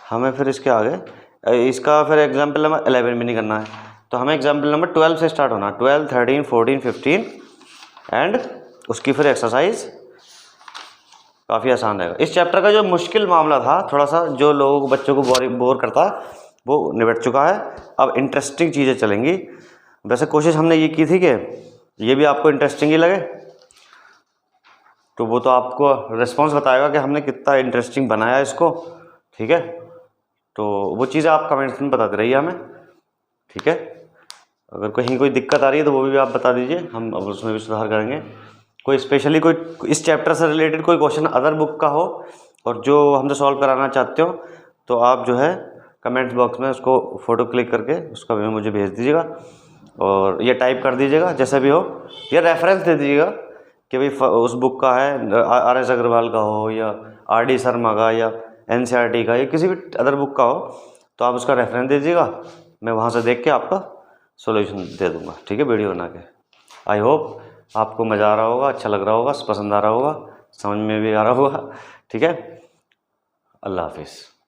S1: हमें फिर इसके आगे इसका फिर एग्जाम्पल नंबर 11 भी नहीं करना है, तो हमें एग्जाम्पल नंबर 12 से स्टार्ट होना, 12 13 14 15 एंड उसकी फिर एक्सरसाइज काफ़ी आसान रहेगा। इस चैप्टर का जो मुश्किल मामला था थोड़ा सा, जो लोगों को बच्चों को बोर करता है, वो निपट चुका है। अब इंटरेस्टिंग चीज़ें चलेंगी। वैसे कोशिश हमने ये की थी कि ये भी आपको इंटरेस्टिंग ही लगे, तो वो तो आपको रिस्पॉन्स बताएगा कि हमने कितना इंटरेस्टिंग बनाया इसको, ठीक है। तो वो चीज़ें आप कमेंट्स में बताते रहिए हमें, ठीक है। अगर कहीं कोई दिक्कत आ रही है तो वो भी आप बता दीजिए, हम अब उसमें भी सुधार करेंगे। कोई स्पेशली कोई इस चैप्टर से रिलेटेड कोई क्वेश्चन अदर बुक का हो और जो हमसे सॉल्व कराना चाहते हो, तो आप जो है कमेंट बॉक्स में उसको फ़ोटो क्लिक करके उसका भी मुझे भेज दीजिएगा, और ये टाइप कर दीजिएगा जैसे भी हो, या रेफरेंस दे दीजिएगा कि भाई उस बुक का है, RS अग्रवाल का हो या RD शर्मा का या NCERT का या किसी भी अदर बुक का हो, तो आप उसका रेफरेंस दे दीजिएगा, मैं वहाँ से देख के आपका सॉल्यूशन दे दूँगा, ठीक है, वीडियो बना के। आई होप आपको मज़ा आ रहा होगा, अच्छा लग रहा होगा, पसंद आ रहा होगा, समझ में भी आ रहा होगा, ठीक है। अल्लाह हाफिज़।